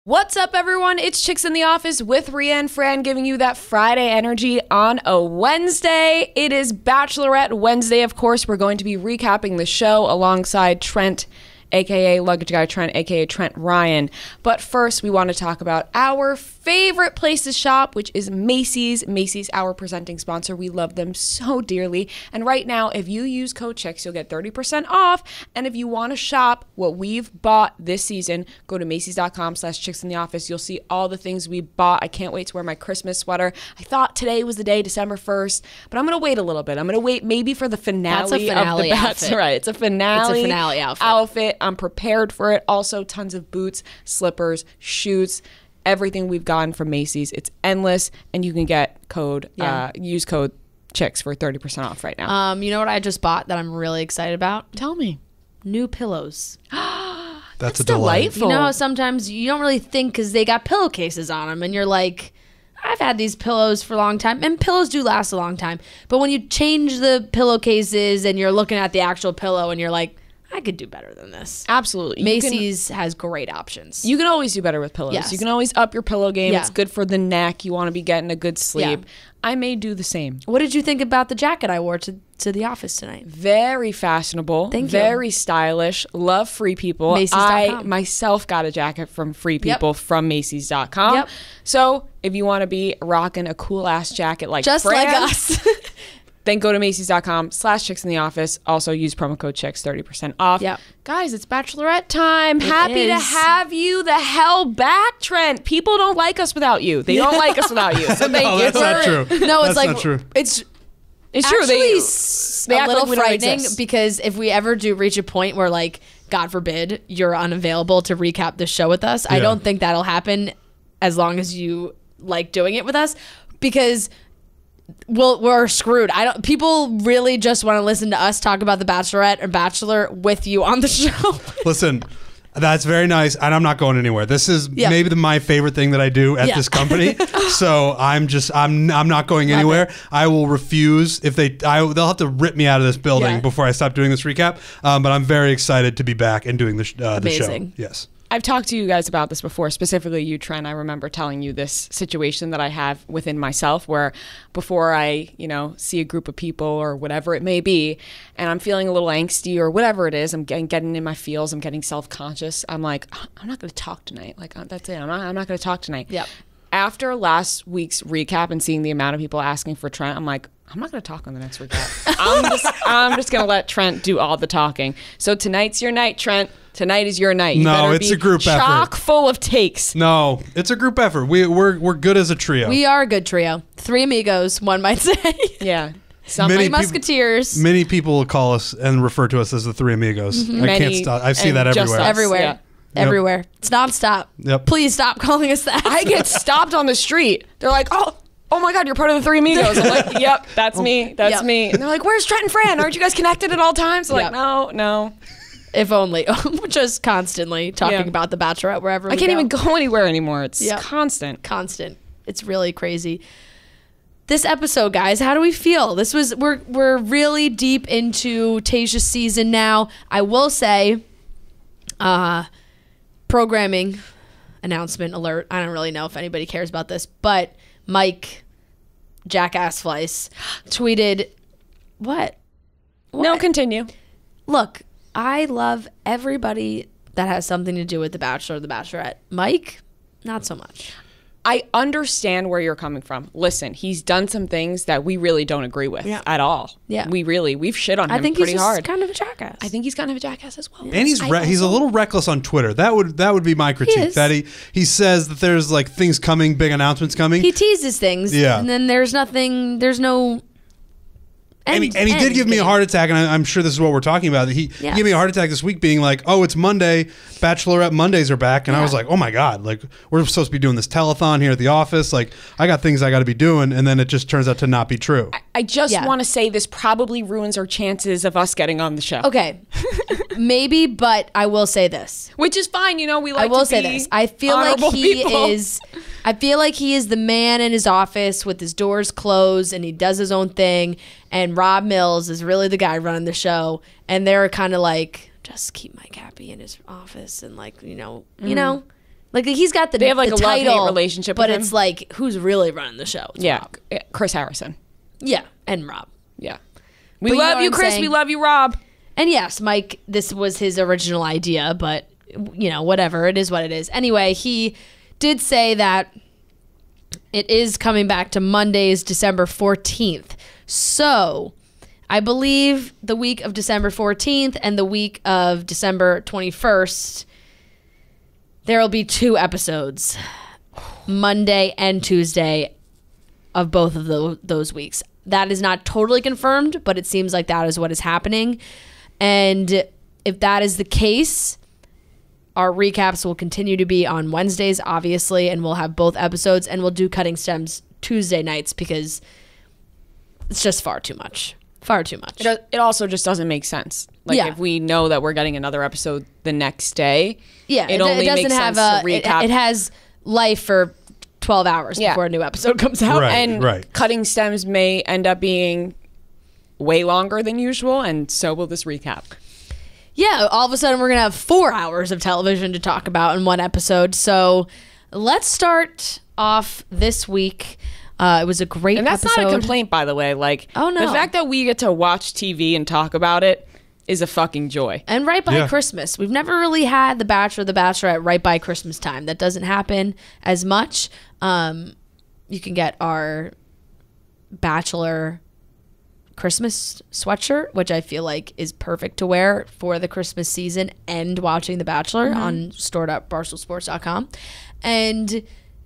What's up, everyone? It's Chicks in the Office with Rhea and Fran giving you that Friday energy on a Wednesday. It is Bachelorette Wednesday, of course. We're going to be recapping the show alongside Trent, a.k.a. Luggage Guy Trent, a.k.a. Trent Ryan. But first, we want to talk about our favorite place to shop, which is Macy's. Macy's, our presenting sponsor. We love them so dearly. And right now, if you use code CHICKS, you'll get 30% off. And if you want to shop what we've bought this season, go to Macy's.com/chicksintheoffice. You'll see all the things we bought. I can't wait to wear my Christmas sweater. I thought today was the day, December 1st, but I'm going to wait a little bit. I'm going to wait maybe for the finale, of the Bachelorette. It's a finale outfit. I'm prepared for it. Also, tons of boots, slippers, shoes, everything we've gotten from Macy's. It's endless, and you can get use code CHICKS for 30% off right now. You know what I just bought that I'm really excited about? Tell me. New pillows. That's a delight. You know how sometimes you don't really think because they got pillowcases on them, and you're like, I've had these pillows for a long time, and pillows do last a long time. But when you change the pillowcases and you're looking at the actual pillow and you're like, I could do better than this. Absolutely. Macy's has great options. You can always do better with pillows. Yes. You can always up your pillow game. Yeah. It's good for the neck. You want to be getting a good sleep. Yeah. I may do the same. What did you think about the jacket I wore to the office tonight? Very fashionable. Thank you. Very stylish. Love Free People. Macy's.com. I myself got a jacket from Free People from Macy's.com. Yep. So if you want to be rocking a cool ass jacket like Just Fran, like us. then go to Macy's.com/chicksintheoffice. Also use promo code CHICKS, 30% off. Yep. Guys, it's Bachelorette time. Happy to is. have you the hell back, Trent. People don't like us without you. They don't like us without you. So thank you. That's not true. No, it's That's like not true. it's true. actually They a act little like we don't frightening exist. because if we ever do reach a point where, like, God forbid, you're unavailable to recap the show with us, I Yeah. don't think that'll happen as long as you like doing it with us, because we're screwed. People really just want to listen to us talk about the Bachelorette or Bachelor with you on the show. Listen, that's very nice, and I'm not going anywhere. This is maybe my favorite thing that I do at this company. So I'm not going anywhere. I will refuse if they'll have to rip me out of this building before I stop doing this recap. But I'm very excited to be back and doing the show. Amazing. Yes. I've talked to you guys about this before, specifically you, Trent. I remember telling you this situation that I have within myself where before I, see a group of people or whatever it may be, and I'm feeling a little angsty or whatever it is, I'm getting in my feels, I'm getting self-conscious. I'm like, I'm not going to talk tonight. Like, that's it. I'm not going to talk tonight. Yep. After last week's recap and seeing the amount of people asking for Trent, I'm like, I'm not going to talk on the next recap. I'm just going to let Trent do all the talking. So tonight's your night, Trent. Tonight is your night. You No, it's a group effort. Chock full of takes. No, it's a group effort. We're good as a trio. We are a good trio. Three amigos, one might say. Yeah. Many musketeers. Many people call us and refer to us as the Three Amigos. I can't stop. I see that just everywhere. us. Everywhere. Yeah. Everywhere. It's nonstop. Yep. Please stop calling us that. I get stopped on the street. They're like, oh my God, you're part of the Three Amigos. I'm like, yep, that's me. That's me. And they're like, where's Trent and Fran? Aren't you guys connected at all times? I'm like, no. If only. Just constantly talking about The Bachelorette wherever we I can't go. even go anywhere anymore. It's constant. Constant. It's really crazy. This episode, guys, how do we feel? We're really deep into Tayshia's season now. I will say, programming announcement alert. I don't really know if anybody cares about this, but Mike Jackass Fleiss tweeted, what? No, continue. Look, I love everybody that has something to do with The Bachelor or The Bachelorette. Mike, not so much. I understand where you're coming from. Listen, he's done some things that we really don't agree with at all. Yeah. We've shit on him I think pretty he's hard. kind of a jackass. I think he's kind of a jackass as well. And he's a little reckless on Twitter. That would be my critique. is. That he says that there's like things coming, big announcements coming. He teases things, and then there's no. And he did give me a heart attack, and I'm sure this is what we're talking about. He gave me a heart attack this week being like, oh, it's Monday, Bachelorette Mondays are back. And I was like, oh my God, like we're supposed to be doing this telethon here at the office. Like I got things I got to be doing. And then it just turns out to not be true. I just want to say this probably ruins our chances of us getting on the show. Okay, maybe, but I will say this. Which is fine. We like I will to say be this. I feel like honorable he people. is. I feel like he is the man in his office with his doors closed and he does his own thing. And Rob Mills is really the guy running the show. And they're kind of like, just keep Mike happy in his office and like, Like he's got they have like the a title love-hate relationship but with him. it's like who's really running the show? It's Rob. Chris Harrison. Yeah, and Rob. Yeah. We But you know love what you, I'm Chris. saying? We love you, Rob. And yes, Mike, this was his original idea, but whatever. It is what it is. Anyway, he did say that it is coming back to Mondays, December 14th. So I believe the week of December 14th and the week of December 21st, there will be 2 episodes, Monday and Tuesday of both of those weeks. That is not totally confirmed, but it seems like that is what is happening. And if that is the case, our recaps will continue to be on Wednesdays, obviously, and we'll have both episodes, and we'll do Cutting Stems Tuesday nights because it's just far too much. Far too much. It also just doesn't make sense. Like if we know that we're getting another episode the next day, it only doesn't makes have sense to recap. It has life for 12 hours before a new episode comes out. And Cutting Stems may end up being way longer than usual, and so will this recap. Yeah, all of a sudden we're going to have 4 hours of television to talk about in one episode. So let's start off this week. It was a great episode. And that's not a complaint, by the way. Like, oh, no. The fact that we get to watch TV and talk about it is a fucking joy. And right by Christmas. We've never really had The Bachelor, The Bachelorette right by Christmas time. That doesn't happen as much. You can get our Bachelor Christmas sweatshirt, which I feel like is perfect to wear for the Christmas season and watching The Bachelor on store.barstoolsports.com. And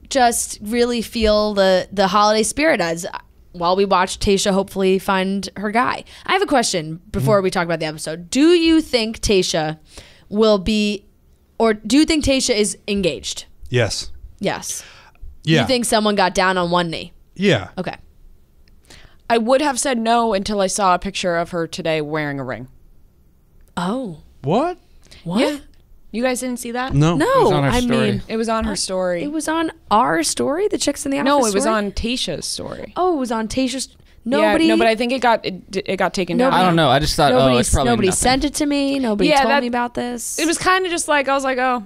just really feel the holiday spirit as while we watch Tayshia hopefully find her guy. I have a question before we talk about the episode. Do you think Tayshia will be, or do you think Tayshia is engaged? Yes. Yes. Yeah. You think someone got down on one knee? Yeah. Okay. I would have said no until I saw a picture of her today wearing a ring. Oh. What? What? Yeah. You guys didn't see that? No. No, It was on her I story. mean, It was on her story. it was on our story, the Chicks in the Office No, it was story? on Tayshia's story. Oh, it was on Tayshia's. Nobody. Yeah, no, but I think it got taken down. I don't know. I just thought, Nobody, it's probably nobody nothing. sent it to me. Nobody Yeah, told that- me about this. It was kind of just like I was like, oh,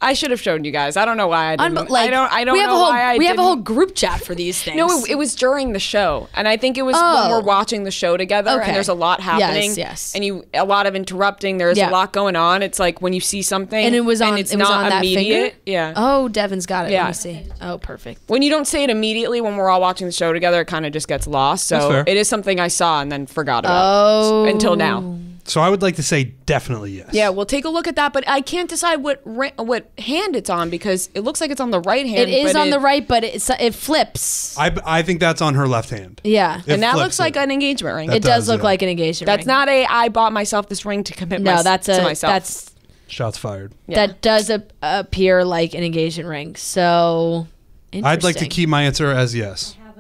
I should have shown you guys. I don't know why I didn't. I don't we have know a whole, why I we have a whole didn't. group chat for these things. No, it was during the show, and I think it was when Oh. we're watching the show together, Okay. and there's a lot happening. Yes. And a lot of interrupting. There's Yeah. a lot going on. It's like when you see something, and it was on. it's it was not on that immediate. finger? Yeah. Oh, Devin's got it. Yeah. Let me see. Oh, perfect. When you don't say it immediately when we're all watching the show together, it kind of just gets lost. That's So fair. it is something I saw and then forgot about Oh. until now. So I would like to say definitely yes. Yeah, we'll take a look at that, but I can't decide what hand it's on because it looks like it's on the right hand. It is but on the right, but it flips. I think that's on her left hand. Yeah. It and that flips looks like it. an engagement ring. That It does does, look yeah. like an engagement That's ring. not I bought myself this ring to commit No, that's to a myself. that's Shots fired. Yeah. that does appear like an engagement ring. So I'd like to interesting. keep my answer as yes. have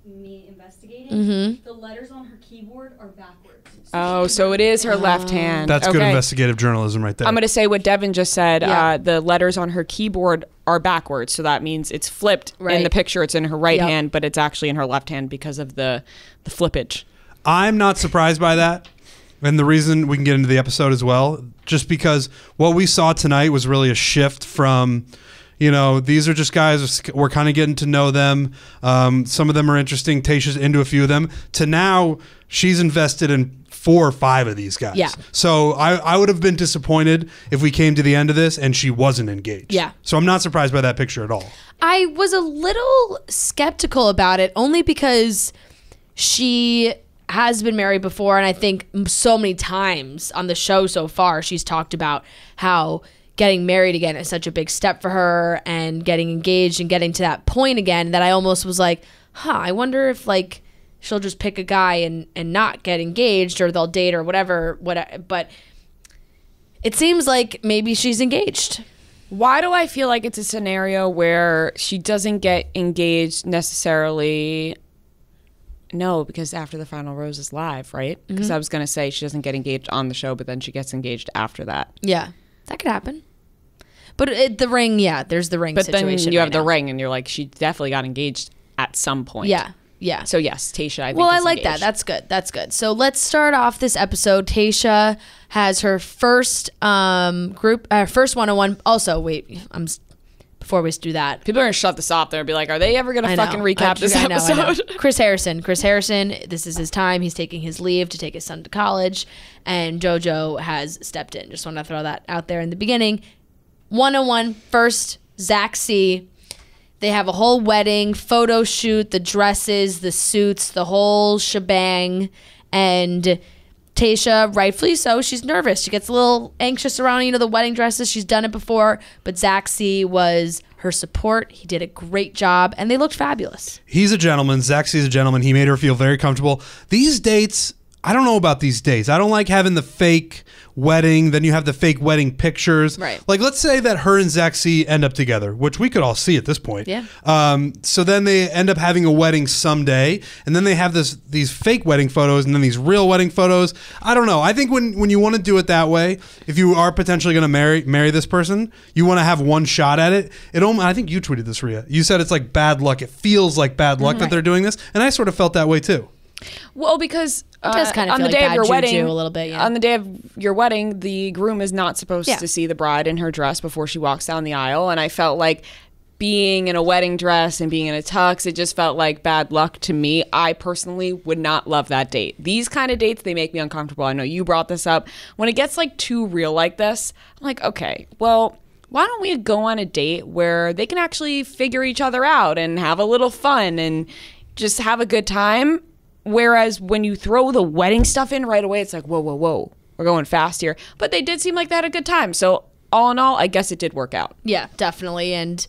me investigating. Mm-hmm. The letters on her keyboard are backwards. Oh, so it is her left hand. That's good Okay. investigative journalism right there. I'm going to say what Devin just said. Yeah. The letters on her keyboard are backwards, so that means it's flipped. Right. In the picture, it's in her right Yep. hand, but it's actually in her left hand because of the flippage. I'm not surprised by that. And the reason we can get into the episode as well, just because what we saw tonight was really a shift from, these are just guys, we're kind of getting to know them. Some of them are interesting. Tayshia's into a few of them. To now, she's invested in 4 or 5 of these guys. Yeah. So I would have been disappointed if we came to the end of this and she wasn't engaged. Yeah. So I'm not surprised by that picture at all. I was a little skeptical about it only because she has been married before, and I think so many times on the show so far she's talked about how getting married again is such a big step for her and getting engaged and getting to that point again that I almost was like, I wonder if she'll just pick a guy and not get engaged, or they'll date or whatever. But it seems like maybe she's engaged. Why do I feel like it's a scenario where she doesn't get engaged necessarily? No, because after the final rose is live, right? Because I was going to say she doesn't get engaged on the show, but then she gets engaged after that. Yeah, that could happen. But the ring, there's the ring But situation. then you have right the now. ring, and you're like, she definitely got engaged at some point. Yeah. Yeah. So yes, Tayshia, I think Well, I is like that. engaged. That's good. That's good. So let's start off this episode. Tayshia has her first first one-on-one. Also, wait, before we do that, People are gonna shut this off there and be like, are they ever gonna I know. fucking recap this I know. episode? Chris Harrison, this is his time. He's taking his leave to take his son to college, and JoJo has stepped in. Just want to throw that out there in the beginning. 101 first, Zach C. They have a whole wedding, photo shoot, the dresses, the suits, the whole shebang, and Tayshia, rightfully so, she's nervous. She gets a little anxious around, the wedding dresses. She's done it before, but Zach C was her support. He did a great job, and they looked fabulous. He's a gentleman. Zach C's a gentleman. He made her feel very comfortable. These dates, I don't know about these dates. I don't like having the fake wedding, then you have the fake wedding pictures. Right. Like, let's say that her and Zach C end up together, which we could all see at this point. Yeah. So then they end up having a wedding someday, and then they have these fake wedding photos and then these real wedding photos. I don't know. I think when you want to do it that way, if you are potentially going to marry this person, you want to have one shot at it. I think you tweeted this, Rhea. You said it's like bad luck. It feels like bad luck that they're doing this, and I sort of felt that way too. Well, because does kind of on feel the like day of bad your juju wedding, a little bit, yeah. on the day of your wedding, the groom is not supposed Yeah. to see the bride in her dress before she walks down the aisle. And I felt like being in a wedding dress and being in a tux, it just felt like bad luck to me. I personally would not love that date. These kind of dates, they make me uncomfortable. I know you brought this up. When it gets like too real like this, I'm like, okay, well, why don't we go on a date where they can actually figure each other out and have a little fun and just have a good time? Whereas when you throw the wedding stuff in right away, it's like, whoa, whoa, whoa, we're going fast here. But they did seem like they had a good time. So all in all, I guess it did work out. Yeah, definitely. And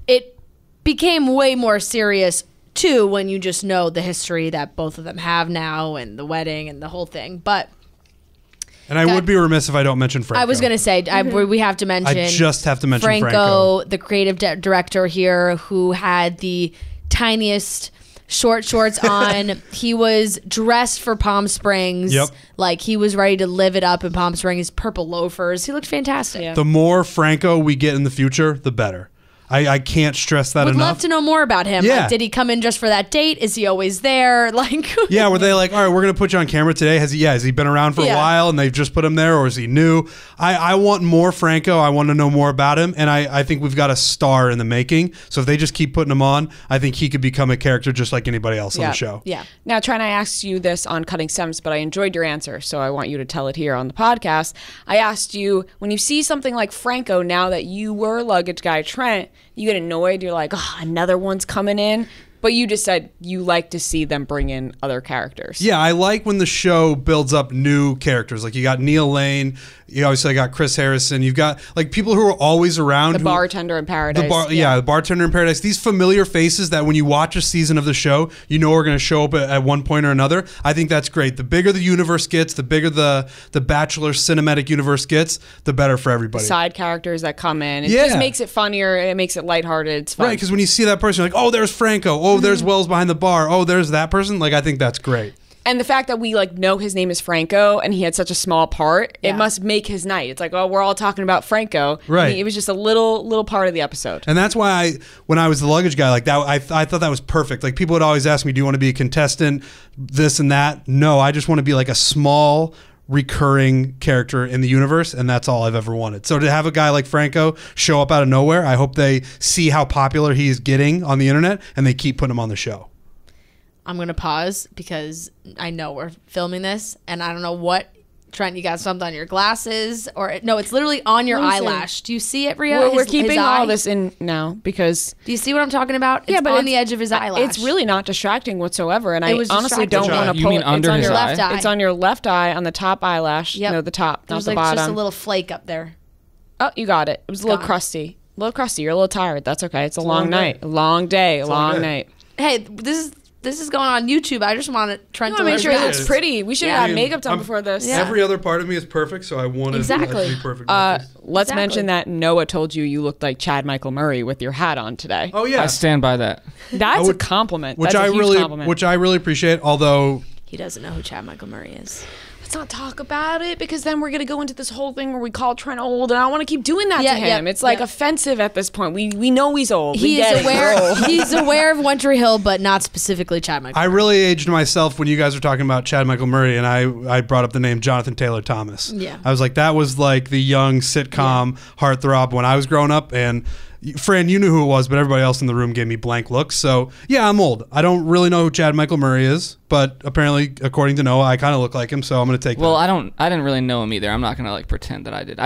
it became way more serious, too, when you just know the history that both of them have now and the wedding and the whole thing. But... And I would be remiss if I don't mention Franco. I was going to say, we have to mention... I just have to mention Franco. the creative director here, who had the tiniest... short shorts on. He was dressed for Palm Springs. Yep. Like he was ready to live it up in Palm Springs. Purple loafers. He looked fantastic. Yeah. The more Franco we get in the future, the better. I can't stress that Would enough. love to know more about him. Yeah. Like, did he come in just for that date? Is he always there? Like, Yeah, were they like, all right, we're going to put you on camera today? Has he been around for a while and they've just put him there, or is he new? I want more Franco. I want to know more about him, and I think we've got a star in the making. So if they just keep putting him on, I think he could become a character just like anybody else on the show. Yeah. Now, Trent, I asked you this on Cutting Stems, but I enjoyed your answer, so I want you to tell it here on the podcast. I asked you, when you see something like Franco, now that you were Luggage Guy Trent, you get annoyed. You're like, oh, another one's coming in. But you just said you like to see them bring in other characters. Yeah, I like when the show builds up new characters. Like you got Neil Lane, you obviously got Chris Harrison. You've got like people who are always around. The bartender in Paradise. The bartender in Paradise. These familiar faces that when you watch a season of the show, you know are going to show up at one point or another. I think that's great. The bigger the universe gets, the bigger the Bachelor cinematic universe gets, the better for everybody. Side characters that come in. It just makes it funnier. It makes it lighthearted. It's fun. Right, because when you see that person, you're like, oh, there's Franco. Oh, there's Wells behind the bar. Oh, there's that person. Like, I think that's great. And the fact that we like know his name is Franco and he had such a small part, it must make his night. It's like, oh, we're all talking about Franco. Right. I mean, it was just a little part of the episode. And that's why when I was the Luggage Guy, like that, I thought that was perfect. Like people would always ask me, do you want to be a contestant, this and that? No, I just want to be like a small recurring character in the universe, and that's all I've ever wanted. So to have a guy like Franco show up out of nowhere, I hope they see how popular he's getting on the internet and they keep putting him on the show. I'm going to pause because I know we're filming this and I don't know what. Trent, you got something on your glasses, or no? It's literally on your eyelash. Do you see it, Rhea? We're keeping all this in now because. Do you see what I'm talking about? It's on the edge of his eyelash. It's really not distracting whatsoever, and I was honestly distracting. don't want to You pull mean it. under It's on his your eye? left eye. It's on your left eye on the top eyelash. Yep. No, the top, There's not the like bottom. just a little flake up there. Oh, you got it. It was a little gone. crusty. A little crusty. You're a little tired. That's okay. It's a long long day. night. A long day. A long night. Hey, this is going on YouTube. I just want Trent to Make look sure it back. looks pretty. We should have had makeup done before this. Yeah. Every other part of me is perfect, so I wanted it to be perfect. Let's mention that Noah told you looked like Chad Michael Murray with your hat on today. Oh yeah, I stand by that. That's a compliment. which That's I a huge really, compliment. which I really appreciate. Although He doesn't know who Chad Michael Murray is. let's not talk about it because then we're going to go into this whole thing where we call Trent old, and I don't want to keep doing that to him. It's like offensive at this point. We know he's old. He is aware. He's aware of One Tree Hill, but not specifically Chad Michael. I really aged myself when you guys were talking about Chad Michael Murray, and I brought up the name Jonathan Taylor Thomas. Yeah. I was like, that was like the young sitcom heartthrob when I was growing up, and Fran, you knew who it was, but everybody else in the room gave me blank looks. So, yeah, I'm old. I don't really know who Chad Michael Murray is, but apparently, according to Noah, I kind of look like him, so I'm going to take that. Well, I didn't really know him either. I'm not going to, like, pretend that I did.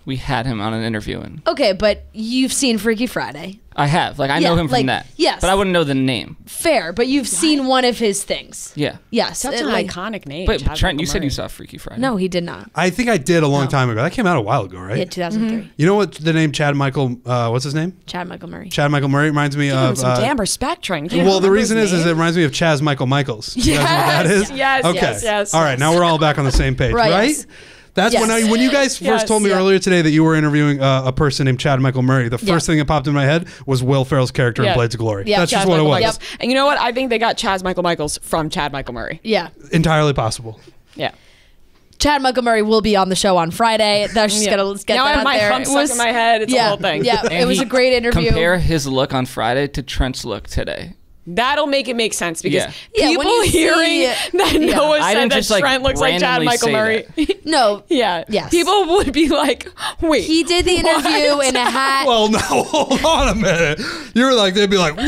We had him on an interview. And Okay, but you've seen Freaky Friday. I have. Like, I know him from that. Yes. But I wouldn't know the name. Fair, but you've seen one of his things. Yeah. Yes. Such an iconic name. But Chad Trent, Michael you said Murray. you saw Freaky Friday. No, he did not. I think I did a long time ago. That came out a while ago, right? Yeah, 2003. You know what the name Chad Michael, what's his name? Chad Michael Murray. Chad Michael Murray reminds me Give him of... some damn respect, Trent. well, the reason is it reminds me of Chaz Michael Michaels. You guys know what that is? Yes, Okay. yes. All right, now we're all back on the same page, right? Yes. That's Yes. when you guys first told me earlier today that you were interviewing a person named Chad Michael Murray, the first thing that popped in my head was Will Ferrell's character in Blades of Glory. Yeah. That's Chad just what Michael it was. Michaels. And you know what? I think they got Chaz Michael Michaels from Chad Michael Murray. Yeah. Entirely possible. Yeah. Chad Michael Murray will be on the show on Friday. That's just let's get now that I have out my there. hump stuck in my head. It's a whole thing. Yeah, And it was he a great interview. Compare his look on Friday to Trent's look today. That'll make it make sense because Yeah, when people you see- hearing that Noah I said didn't that just, like, Trent looks like Chad randomly Michael say Murray. No. Yeah. Yes. People would be like, wait. He did the interview in a hat. Well, no, hold on a minute. You were like, they'd be like, whoa.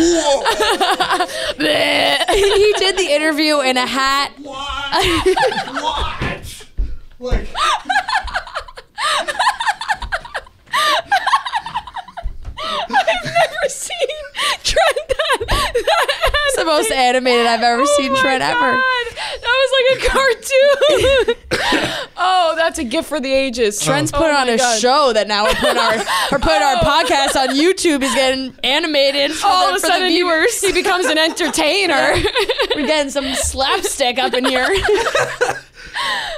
He did the interview in a hat. What? Like... I've never seen Trent that It's the most animated I've ever seen Trent ever. That was like a cartoon. Oh, that's a gift for the ages. Trent's put on a show that now we're putting our podcast on YouTube. He's getting animated for All of a the sudden, viewers. he becomes an entertainer. We're getting some slapstick up in here.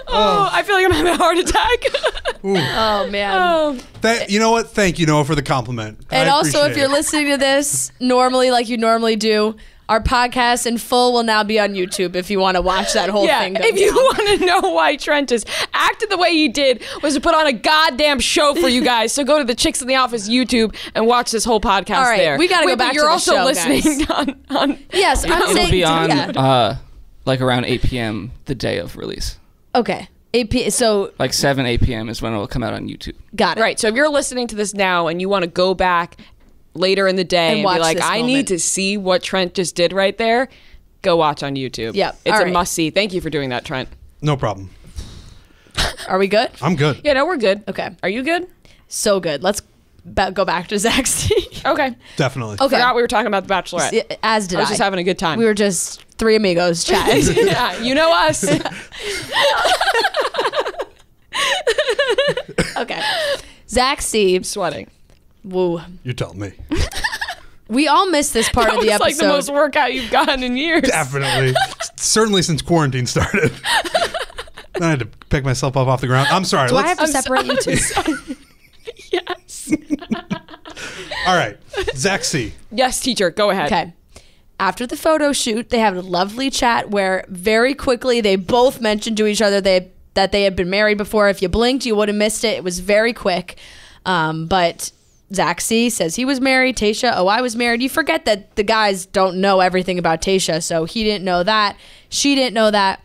Oh, I feel like I'm having a heart attack. Oh man. Oh. You know what? Thank you, Noah, for the compliment. And I also, if appreciate you're it. listening to this normally, like you normally do, our podcast in full will now be on YouTube if you want to watch that whole thing go if you down. want to know why Trent has acted the way he did was to put on a goddamn show for you guys. So go to the Chicks in the Office YouTube and watch this whole podcast All right, there. we gotta go Wait, but back to you're the also show, listening on Yes, I'm It'll saying be on yeah. like around 8 p.m. the day of release. Okay. 8 p. So Like 7, 8 p.m. is when it will come out on YouTube. got it. Right. So if you're listening to this now and you want to go back later in the day And and, watch be like, this I moment. need to see what Trent just did right there, go watch on YouTube. Yep. It's All a right. must see. Thank you for doing that, Trent. No problem. Are we good? I'm good. Yeah, no, we're good. Okay. Are you good? So good. Let's go back to Zach C. Okay. Definitely. Okay. Forgot we were talking about The Bachelorette. As did I. I was just having a good time. We were just three amigos chatting. Yeah, you know us. Okay. Zach C. Sweating. Woo. You tell me. We all missed this part That of was the episode. like the most workout you've gotten in years. Definitely. Certainly since quarantine started. Then I had to pick myself up off the ground. I'm sorry. Do I have to I'm separate you two? Yes. All right. Zach C. Yes, teacher. Go ahead. Okay. After the photo shoot, they have a lovely chat where very quickly they both mentioned to each other that they had been married before. If you blinked, you would have missed it. It was very quick. But Zach C says he was married. Tayshia, I was married. You forget that the guys don't know everything about Tayshia, so he didn't know that. She didn't know that.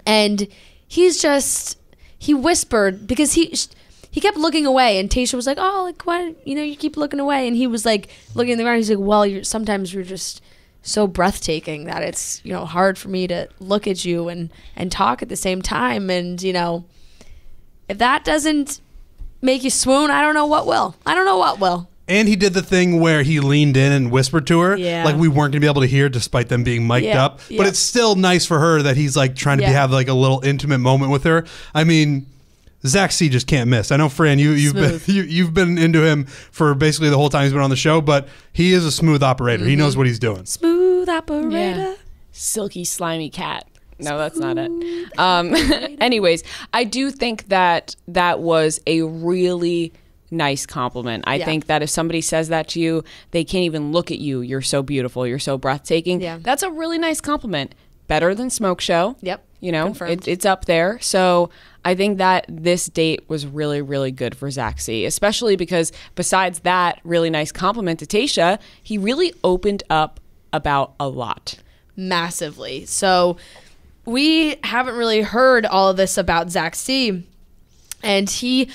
And he whispered because he kept looking away, and Tayshia was like, "Oh, like why? You keep looking away." And he was like looking at the ground. He's like, "Well, sometimes you're just so breathtaking that it's hard for me to look at you and talk at the same time. And if that doesn't make you swoon, I don't know what will. And he did the thing where he leaned in and whispered to her, Yeah. like we weren't gonna be able to hear, despite them being mic'd Yeah, up. yeah. But it's still nice for her that he's like trying to Yeah. have like a little intimate moment with her. I mean, Zach C just can't miss. I know, Fran, you've been Smooth. you've been into him for basically the whole time he's been on the show, but he is a smooth operator. He knows what he's doing. Smooth operator. Yeah. Silky, slimy cat. No, that's not it. Anyways, I do think that was a really nice compliment. I Yeah. think that if somebody says that to you, they can't even look at you. You're so beautiful. You're so breathtaking. Yeah. That's a really nice compliment. Better than Smoke Show. Yep. You know, Confirmed. it's up there. So I think that this date was really, really good for Zach C, especially because besides that really nice compliment to Tayshia, he really opened up about a lot. Massively. So we haven't really heard all of this about Zach C. And he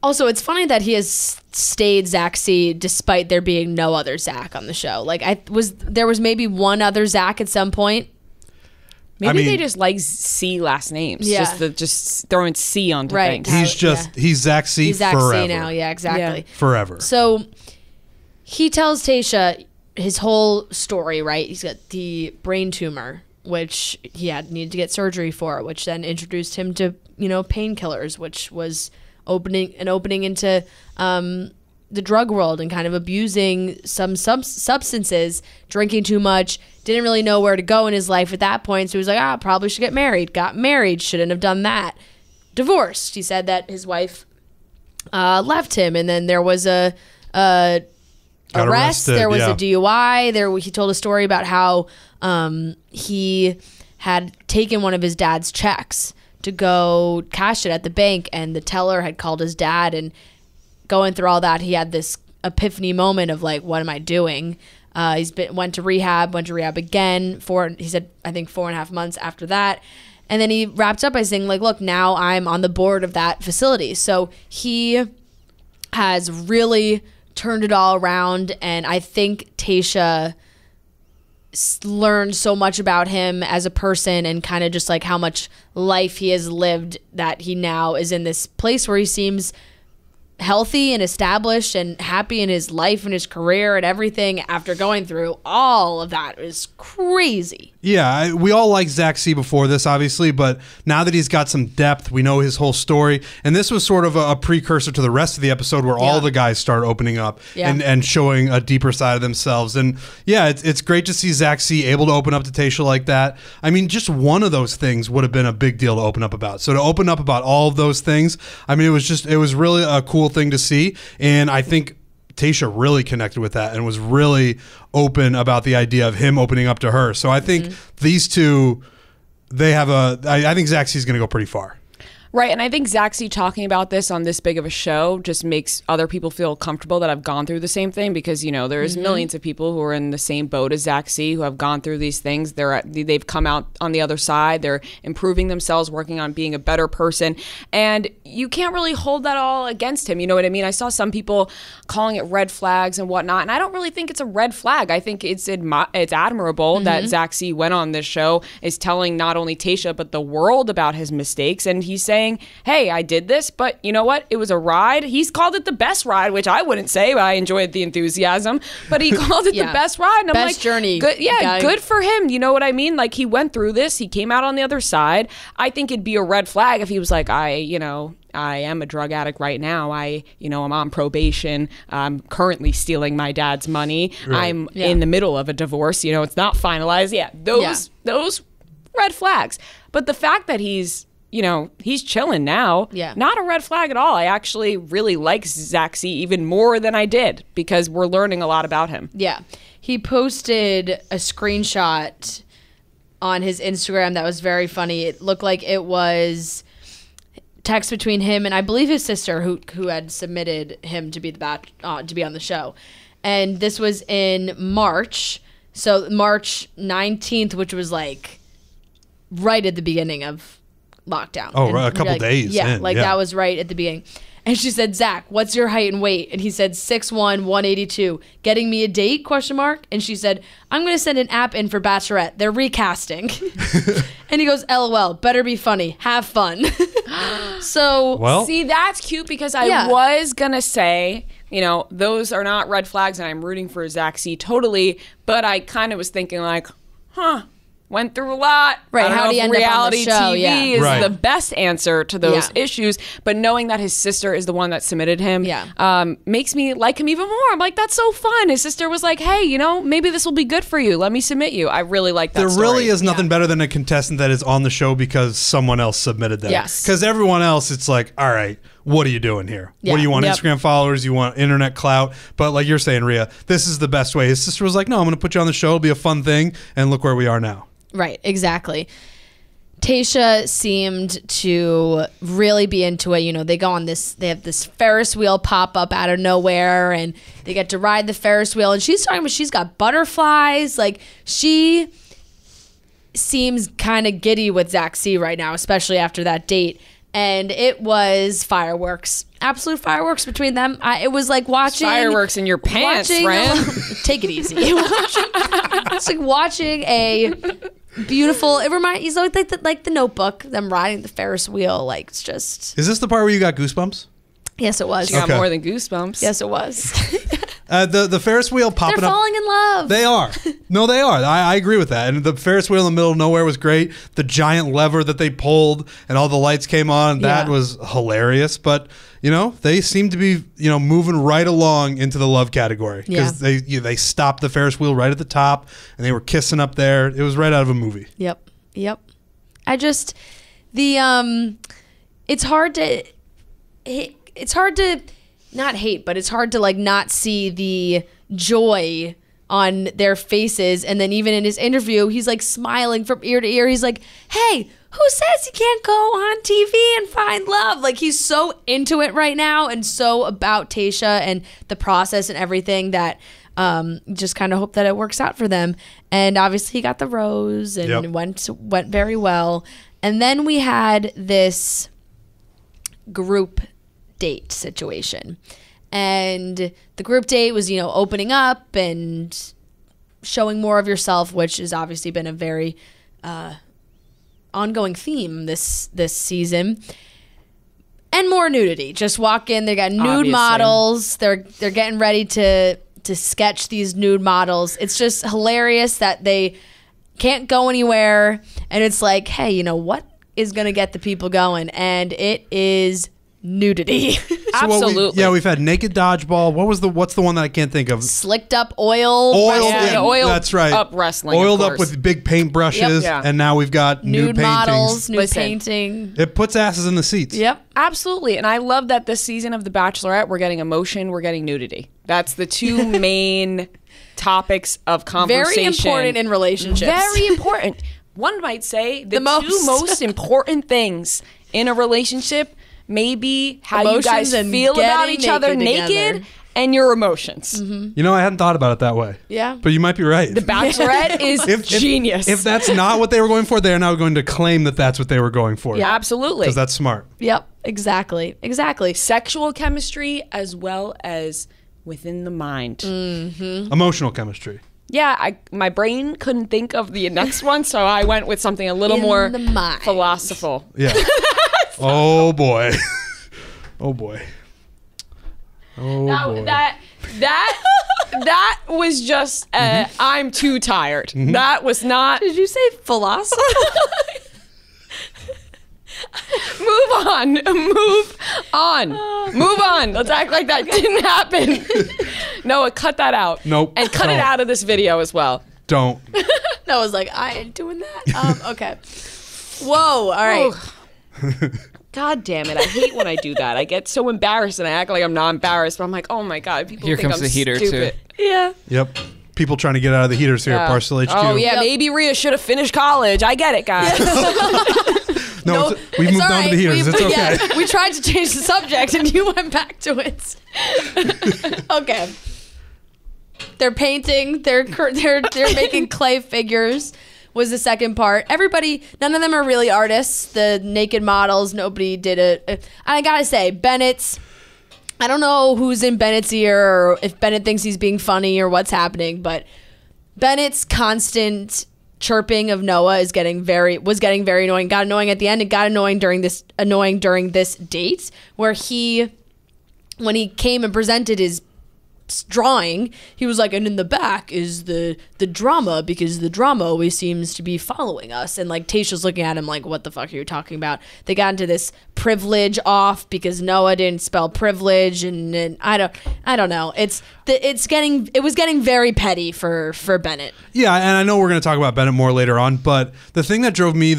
also, it's funny that he has stayed Zach C despite there being no other Zach on the show. Like there was maybe one other Zach at some point. Maybe they just like C last names. Yeah. Just throwing C onto Right. things. He's Zach C He's Zach forever. C now. Yeah, exactly. Yeah. Forever. So he tells Tayshia his whole story, right? He's got the brain tumor, which he needed to get surgery for, which then introduced him to, painkillers, which was opening into the drug world and kind of abusing some substances, drinking too much, didn't really know where to go in his life at that point. So he was like, probably should get married. Got married, shouldn't have done that. Divorced. He said that his wife left him, and then there was a arrest. There was a DUI. He told a story about how he had taken one of his dad's checks to go cash it at the bank, and the teller had called his dad, and going through all that, he had this epiphany moment of like, what am I doing? Went to rehab again he said, I think 4.5 months after that. And then he wrapped up by saying like, look, now I'm on the board of that facility. So he has really turned it all around. And I think Tayshia learned so much about him as a person and kind of just like how much life he has lived, that he now is in this place where he seems healthy and established and happy in his life and his career and everything after going through all of that. Is crazy. Yeah, we all liked Zach C before this, obviously, but now that he's got some depth, we know his whole story. And this was sort of a precursor to the rest of the episode where all the guys start opening up and showing a deeper side of themselves. And yeah, it's great to see Zach C able to open up to Tayshia like that. I mean, just one of those things would have been a big deal to open up about. So to open up about all of those things, I mean, it was really a cool thing to see. And I think Tayshia really connected with that and was really open about the idea of him opening up to her. So I think these two, I think Zach C is going to go pretty far. Right, and I think Zach C talking about this on this big of a show just makes other people feel comfortable that I've gone through the same thing, because there's millions of people who are in the same boat as Zach C who have gone through these things. They've come out on the other side. They're improving themselves, working on being a better person, and you can't really hold that all against him. You know what I mean? I saw some people calling it red flags and whatnot, and I don't really think it's a red flag. I think it's admirable that Zach C went on this show, is telling not only Tayshia but the world about his mistakes, and he's saying, hey, I did this, but you know what? It was a ride. He's called it the best ride, which I wouldn't say, but I enjoyed the enthusiasm. But he called it the best ride. And I'm best like, journey. Good, good for him. You know what I mean? Like, he went through this. He came out on the other side. I think it'd be a red flag if he was like, I am a drug addict right now. I'm on probation. I'm currently stealing my dad's money. Right. I'm in the middle of a divorce. It's not finalized. Yeah, those red flags. But the fact that he's chilling now. Yeah. Not a red flag at all. I actually really like Zach C even more than I did, because we're learning a lot about him. Yeah. He posted a screenshot on his Instagram that was very funny. It looked like it was text between him and I believe his sister who had submitted him to be to be on the show. And this was in March. So March 19th, which was like right at the beginning of lockdown. Oh, and a couple days. Yeah, that was right at the beginning. And she said, Zach, what's your height and weight? And he said 6'1", 182. Getting me a date? ? And she said, I'm going to send an app in for Bachelorette. They're recasting. And he goes, LOL, better be funny. Have fun. So, see, that's cute, because I was going to say, those are not red flags, and I'm rooting for Zach C totally. But I kind of was thinking like, went through a lot. Right. How do you end up on the show? TV is the best answer to those issues. But knowing that his sister is the one that submitted him makes me like him even more. I'm like, that's so fun. His sister was like, hey, maybe this will be good for you. Let me submit you. I really like that story. There really is nothing better than a contestant that is on the show because someone else submitted them. Yes. Because everyone else, it's like, all right, what are you doing here? Yeah. What do you want? Instagram followers? You want internet clout? But like you're saying, Rhea, this is the best way. His sister was like, no, I'm going to put you on the show. It'll be a fun thing. And look where we are now. Right, exactly. Tayshia seemed to really be into it. You know, they have this Ferris wheel pop up out of nowhere, and they get to ride the Ferris wheel. And she's talking about she's got butterflies. Like, she seems kind of giddy with Zach C right now, especially after that date. And it was fireworks, absolute fireworks between them. It was like watching fireworks in your pants, Fran. Take it easy. It's like watching a beautiful. It reminds you like the Notebook, them riding the Ferris wheel. Like, it's just. Is this the part where you got goosebumps? Yes, it was. She got more than goosebumps. Yes, it was. The Ferris wheel popping up. They're falling in love. They are. No, they are. I agree with that. And the Ferris wheel in the middle of nowhere was great. The giant lever that they pulled and all the lights came on, that was hilarious. But, you know, they seem to be, you know, moving right along into the love category. Because they stopped the Ferris wheel right at the top and they were kissing up there. It was right out of a movie. Yep. I just, it's hard to not hate, but it's hard to like not see the joy on their faces. And then even in his interview, he's like smiling from ear to ear. He's like, hey, who says you can't go on TV and find love? Like, he's so into it right now and so about Tayshia and the process and everything that just kind of hope that it works out for them. And obviously he got the rose and went very well. And then we had this group date situation, and the group date was, you know, opening up and showing more of yourself, which has obviously been a very ongoing theme this season. And more nudity. Just walk in, they got nude models. They're getting ready to sketch these nude models. It's just hilarious that they can't go anywhere, and it's like, hey, you know what is going to get the people going? And it is nudity. Absolutely. We've had naked dodgeball. What's the one that I can't think of? Slicked up oil. Oiled that's right. up wrestling. Oiled up with big paintbrushes, and now we've got nude models, paintings. nude painting. It puts asses in the seats. Yep. Absolutely. And I love that this season of The Bachelorette, we're getting emotion, we're getting nudity. That's the two main topics of conversation. Very important in relationships. Very important. One might say the two most important things in a relationship may be how Emotions you guys feel about each other naked and your emotions. Mm-hmm. You know, I hadn't thought about it that way. Yeah. But you might be right. The Bachelorette is genius. If that's not what they were going for, they're now going to claim that that's what they were going for. Yeah, absolutely. Because that's smart. Yep. Exactly. Sexual chemistry as well as within the mind. Mm-hmm. Emotional chemistry. Yeah, my brain couldn't think of the next one, so I went with something a little more philosophical. Yeah. Oh boy. Oh boy. Oh boy. That was just I'm too tired. Mm-hmm. That was not. Did you say philosophy? Move on. Let's act like that didn't happen. Noah, cut that out. Nope. And cut it out of this video as well. Don't. No, I was like, I ain't doing that. Okay. Whoa. All right. God damn it. I hate when I do that. I get so embarrassed and I act like I'm not embarrassed, but I'm like, oh my God, people Here think comes I'm the heater, stupid. too. Yeah. Yep. People trying to get out of the heaters here at Parcel HQ. Oh, yeah. Maybe Rhea should have finished college. I get it, guys. No, we moved on to the heaters. It's okay. Yeah, we tried to change the subject and you went back to it. Okay. They're painting. They're making clay figures. Was the second part. Everybody, none of them are really artists. The naked models, nobody did it. I gotta say, Bennett's, I don't know who's in Bennett's ear or if Bennett thinks he's being funny or what's happening, but Bennett's constant chirping of Noah was getting very annoying. Got annoying at the end. It got annoying during this date where when he came and presented his drawing, he was like, and in the back is the drama, because the drama always seems to be following us. And like Tayshia's looking at him like, what the fuck are you talking about? They got into this privilege off because Noah didn't spell privilege, and I don't know. It was getting very petty for Bennett. Yeah, and I know we're going to talk about Bennett more later on, but the thing that drove me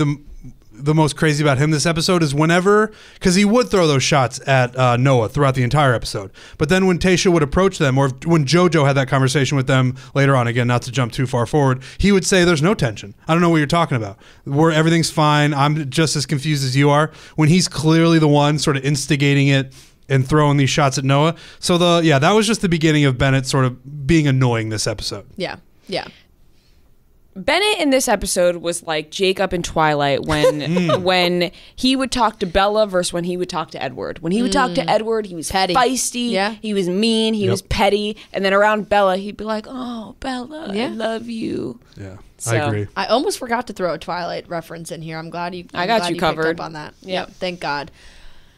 the most crazy about him this episode is whenever, because he would throw those shots at Noah throughout the entire episode, but then when Tayshia would approach them, or when JoJo had that conversation with them later on, again, not to jump too far forward, he would say there's no tension. I don't know what you're talking about. Everything's fine. I'm just as confused as you are, when he's clearly the one sort of instigating it and throwing these shots at Noah. So that was just the beginning of Bennett sort of being annoying this episode. Yeah. Bennett in this episode was like Jacob in Twilight when he would talk to Bella versus when he would talk to Edward. When he would talk to Edward, he was petty. Feisty, he was mean, he was petty, and then around Bella, he'd be like, "Oh, Bella, I love you." Yeah, So, I agree. I almost forgot to throw a Twilight reference in here. I'm glad you. I got you covered. picked up on that. Yep, thank God.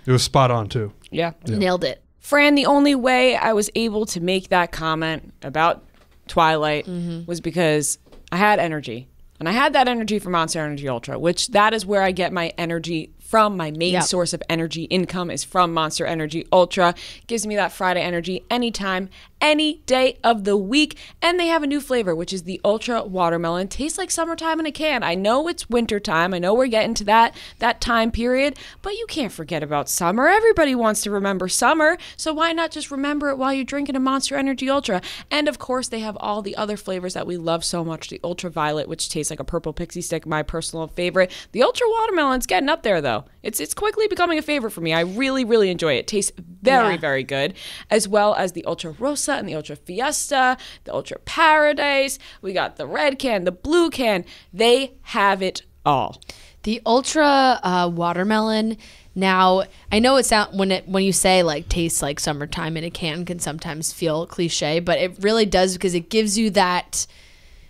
It was spot on too. Yeah. Nailed it. Fran, the only way I was able to make that comment about Twilight was because I had energy. And I had that energy from Monster Energy Ultra, which that is where I get my energy from. My main source of energy income is from Monster Energy Ultra. Gives me that Friday energy anytime, any day of the week. And they have a new flavor, which is the Ultra Watermelon. Tastes like summertime in a can. I know it's winter time. I know we're getting to that time period, but you can't forget about summer. Everybody wants to remember summer, so why not just remember it while you're drinking a Monster Energy Ultra? And of course, they have all the other flavors that we love so much. The Ultra Violet, which tastes like a purple pixie stick, my personal favorite. The Ultra Watermelon's getting up there, though. It's quickly becoming a favorite for me. I really, really enjoy it. It tastes very, very good, as well as the Ultra Rosa and the Ultra Fiesta, the Ultra Paradise. We got the red can, the blue can. They have it all. The Ultra Watermelon. Now, I know it sounds when you say like tastes like summertime in a can sometimes feel cliche, but it really does, because it gives you that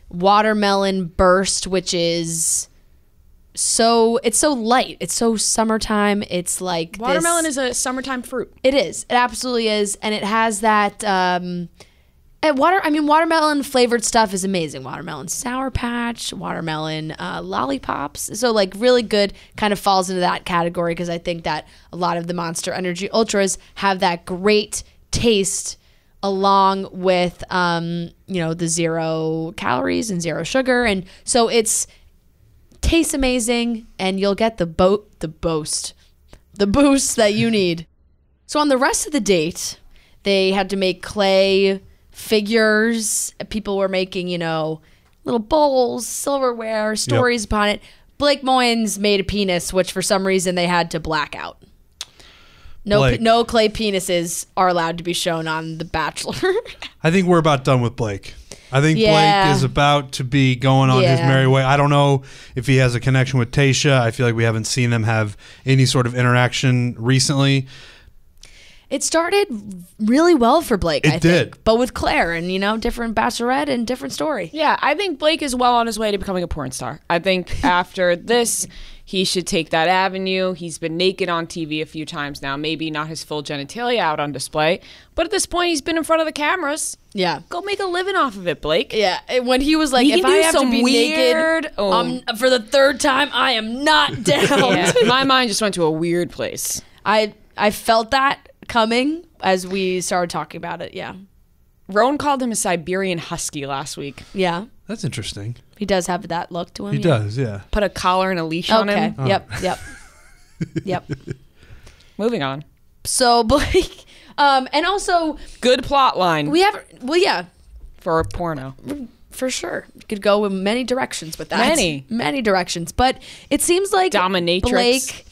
watermelon burst, which is it's so light. It's so summertime. It's like Watermelon is a summertime fruit. It is. It absolutely is, and it has that. Watermelon flavored stuff is amazing. Watermelon Sour Patch, watermelon lollipops. So like really good, kind of falls into that category, because I think that a lot of the Monster Energy Ultras have that great taste, along with the 0 calories and 0 sugar, and so it's tastes amazing, and you'll get the boost that you need. So on the rest of the date, they had to make clay figures. People were making, little bowls, silverware, stories upon it. Blake Moynes made a penis, which for some reason they had to black out. No clay penises are allowed to be shown on The Bachelor. I think we're about done with Blake. I think Blake is about to be going on his merry way. I don't know if he has a connection with Tayshia. I feel like we haven't seen them have any sort of interaction recently. It started really well for Blake, I did. think. But with Claire and, different Bachelorette and different story. Yeah, I think Blake is well on his way to becoming a porn star. I think after this, he should take that avenue. He's been naked on TV a few times now. Maybe not his full genitalia out on display. But at this point, he's been in front of the cameras. Yeah. Go make a living off of it, Blake. Yeah. When he was like, if I have to be naked for the third time, I am not down. Yeah. My mind just went to a weird place. I felt that coming as we started talking about it. Yeah. Roan called him a Siberian husky last week. Yeah. That's interesting. He does have that look to him. He does, yeah. Put a collar and a leash on him. Oh. Yep. Moving on. So Blake, and also good plot line. For a porno. For sure. You could go in many directions with that. Many directions. But it seems like Dominatrix. Blake,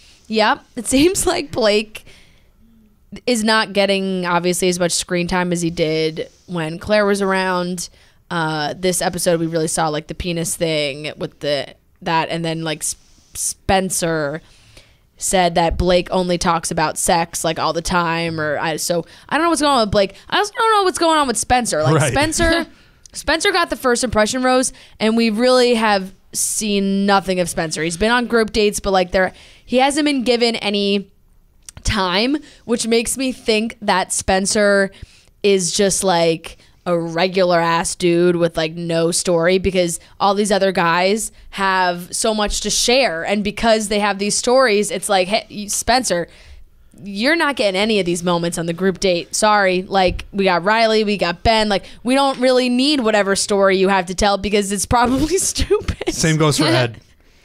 it seems like Blake is not getting obviously as much screen time as he did when Claire was around. This episode we really saw like the penis thing with that, and then like Spencer said that Blake only talks about sex like all the time, so I don't know what's going on with Blake. I also don't know what's going on with Spencer. Like right. Spencer got the first impression rose, and we really have seen nothing of Spencer. He's been on group dates, but he hasn't been given any time, which makes me think that Spencer is just like a regular ass dude with like no story, because all these other guys have so much to share, and because they have these stories, it's like, hey, Spencer, you're not getting any of these moments on the group date. Sorry. Like, we got Riley, we got Ben. Like, we don't really need whatever story you have to tell, because it's probably stupid. Same goes for Ed.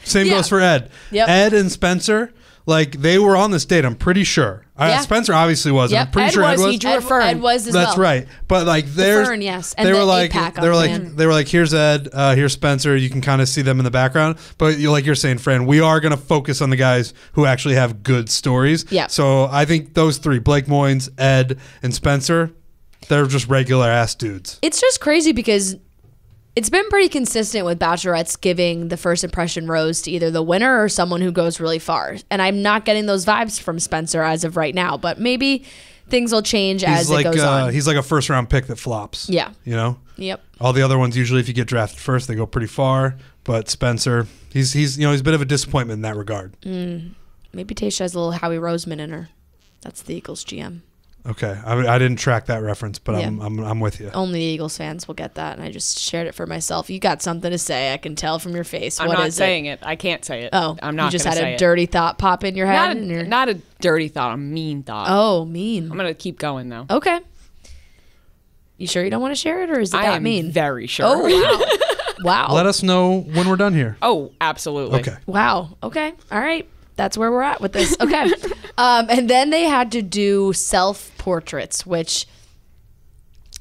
Same goes for Ed. Yep. Ed and Spencer, like they were on this date. I'm pretty sure. Spencer obviously was. Yep. I'm pretty sure Ed was. He drew a fern. Ed was as That's well. right. But like there's fern, yes. And they the were like 8-pack they were on like the man. they were like here's Ed, here's Spencer. You can kind of see them in the background. But like you're saying, Fran, we are going to focus on the guys who actually have good stories. Yeah. So I think those three, Blake Moynes, Ed, and Spencer, they're just regular ass dudes. It's just crazy because it's been pretty consistent with Bachelorettes giving the first impression rose to either the winner or someone who goes really far. And I'm not getting those vibes from Spencer as of right now, but maybe things will change as it goes on. He's like a first round pick that flops. Yeah. You know? Yep. All the other ones, usually if you get drafted first, they go pretty far. But Spencer, he's a bit of a disappointment in that regard. Maybe Tayshia has a little Howie Roseman in her. That's the Eagles GM. Okay, I didn't track that reference, but Yeah. I'm with you. Only Eagles fans will get that, and I just shared it for myself. You got something to say. I can tell from your face. I'm What not is saying it? I can't say it. Oh, I'm not. You just gonna had say a it. dirty thought pop in your head. Not a dirty thought. A mean thought. Oh, mean. I'm gonna keep going though. Okay. You sure you don't want to share it, or is it I that am mean? very sure. Oh wow, wow, Let us know when we're done here. Oh, absolutely. Okay. wow. Okay, all right. That's where we're at with this. Okay. And then they had to do self-portraits, which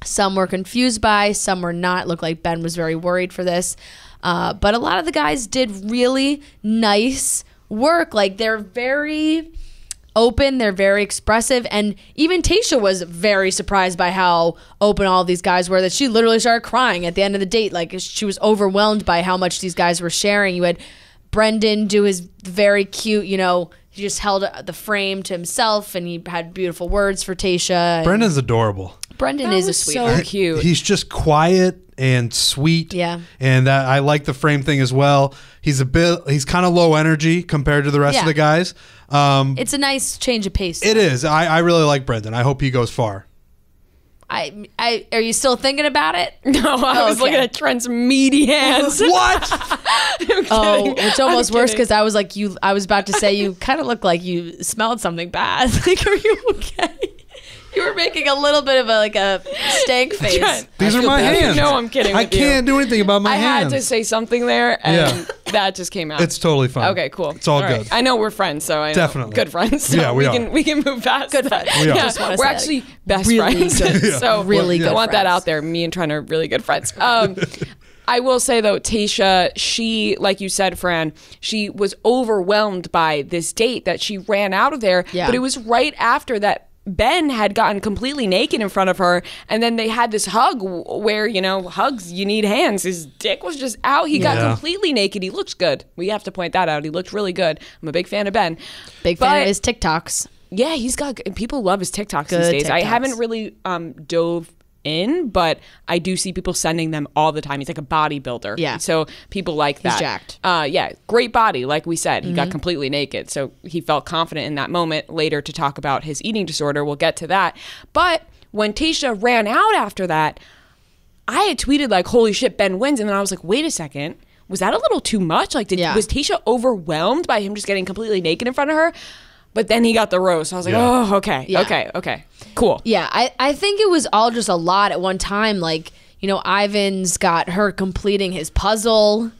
some were confused by, some were not. It looked like Ben was very worried for this. But a lot of the guys did really nice work. Like, they're very open, they're very expressive, and even Tayshia was very surprised by how open all these guys were, that she literally started crying at the end of the date. Like, she was overwhelmed by how much these guys were sharing. You had Brendan do his very cute, he just held the frame to himself, and he had beautiful words for Tayshia. Brendan's adorable. Brendan That is a was sweetheart. so cute. He's just quiet and sweet. Yeah. And I like the frame thing as well. He's kind of low energy compared to the rest of the guys. It's a nice change of pace. It is. I really like Brendan. I hope he goes far. I are you still thinking about it? No, I was looking at Trent's meaty hands. What? Oh, it's almost worse because I was like I was about to say you kind of look like you smelled something bad. Like, are you okay? You were making a little bit of a stank face. Trent, These are my hands. No, I'm kidding I with you. can't do anything about my I hands. had to say something there, and that just came out. It's totally fine. Okay, cool. It's all right. good. I know we're friends, so I know. Definitely. Good friends. So Yeah, we are. we can move past Good that. friends. We are. Yeah, Just wanna we're say, actually best really friends. good. So Really I good want that friends. out there. Me and Trent are really good friends. I will say though, Tayshia, she, like you said, Fran, she was overwhelmed by this date that she ran out of there. Yeah. But it was right after that Ben had gotten completely naked in front of her, and then they had this hug where, hugs, you need hands. His dick was just out. He got completely naked. He looked good. We have to point that out. He looked really good. I'm a big fan of Ben. Big fan of his TikToks. Yeah, he's got, people love his TikToks Good these days. I TikToks. haven't really dove in, but I do see people sending them all the time. He's like a bodybuilder. Yeah. So people like that. He's jacked. Yeah, great body. Like we said, he got completely naked. So he felt confident in that moment. Later to talk about his eating disorder. We'll get to that. But when Tayshia ran out after that, I had tweeted like, holy shit, Ben wins. And then I was like, wait a second. Was that a little too much? Like, was Tayshia overwhelmed by him just getting completely naked in front of her? But then he got the rose. So I was like, oh, okay, okay, cool. Yeah, I think it was all just a lot at one time. Like, Ivan's got her completing his puzzle,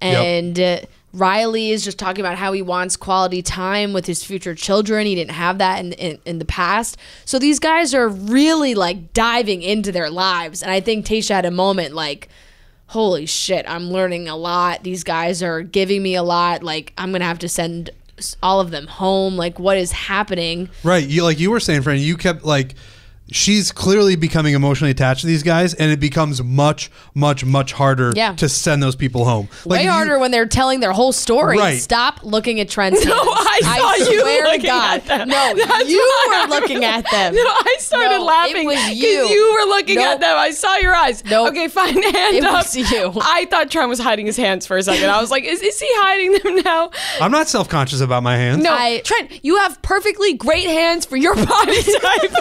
and Riley is just talking about how he wants quality time with his future children. He didn't have that in the past. So these guys are really like diving into their lives. And I think Tayshia had a moment like, holy shit, I'm learning a lot. These guys are giving me a lot. Like, I'm going to have to send all of them home. Like, what is happening? Right. You were saying, Fran, you kept she's clearly becoming emotionally attached to these guys, and it becomes much, much, much harder to send those people home. Way harder when they're telling their whole story. Right. Stop looking at Trent's hands. No, I saw you swear to looking God. at them. No, That's you why were looking at them. No, I started No, laughing it was because you. you were looking Nope. at them. I saw your eyes. Nope. Okay, fine, hand It up. was you. I thought Trent was hiding his hands for a second. I was like, is he hiding them now? I'm not self-conscious about my hands. No, Trent, you have perfectly great hands for your body type.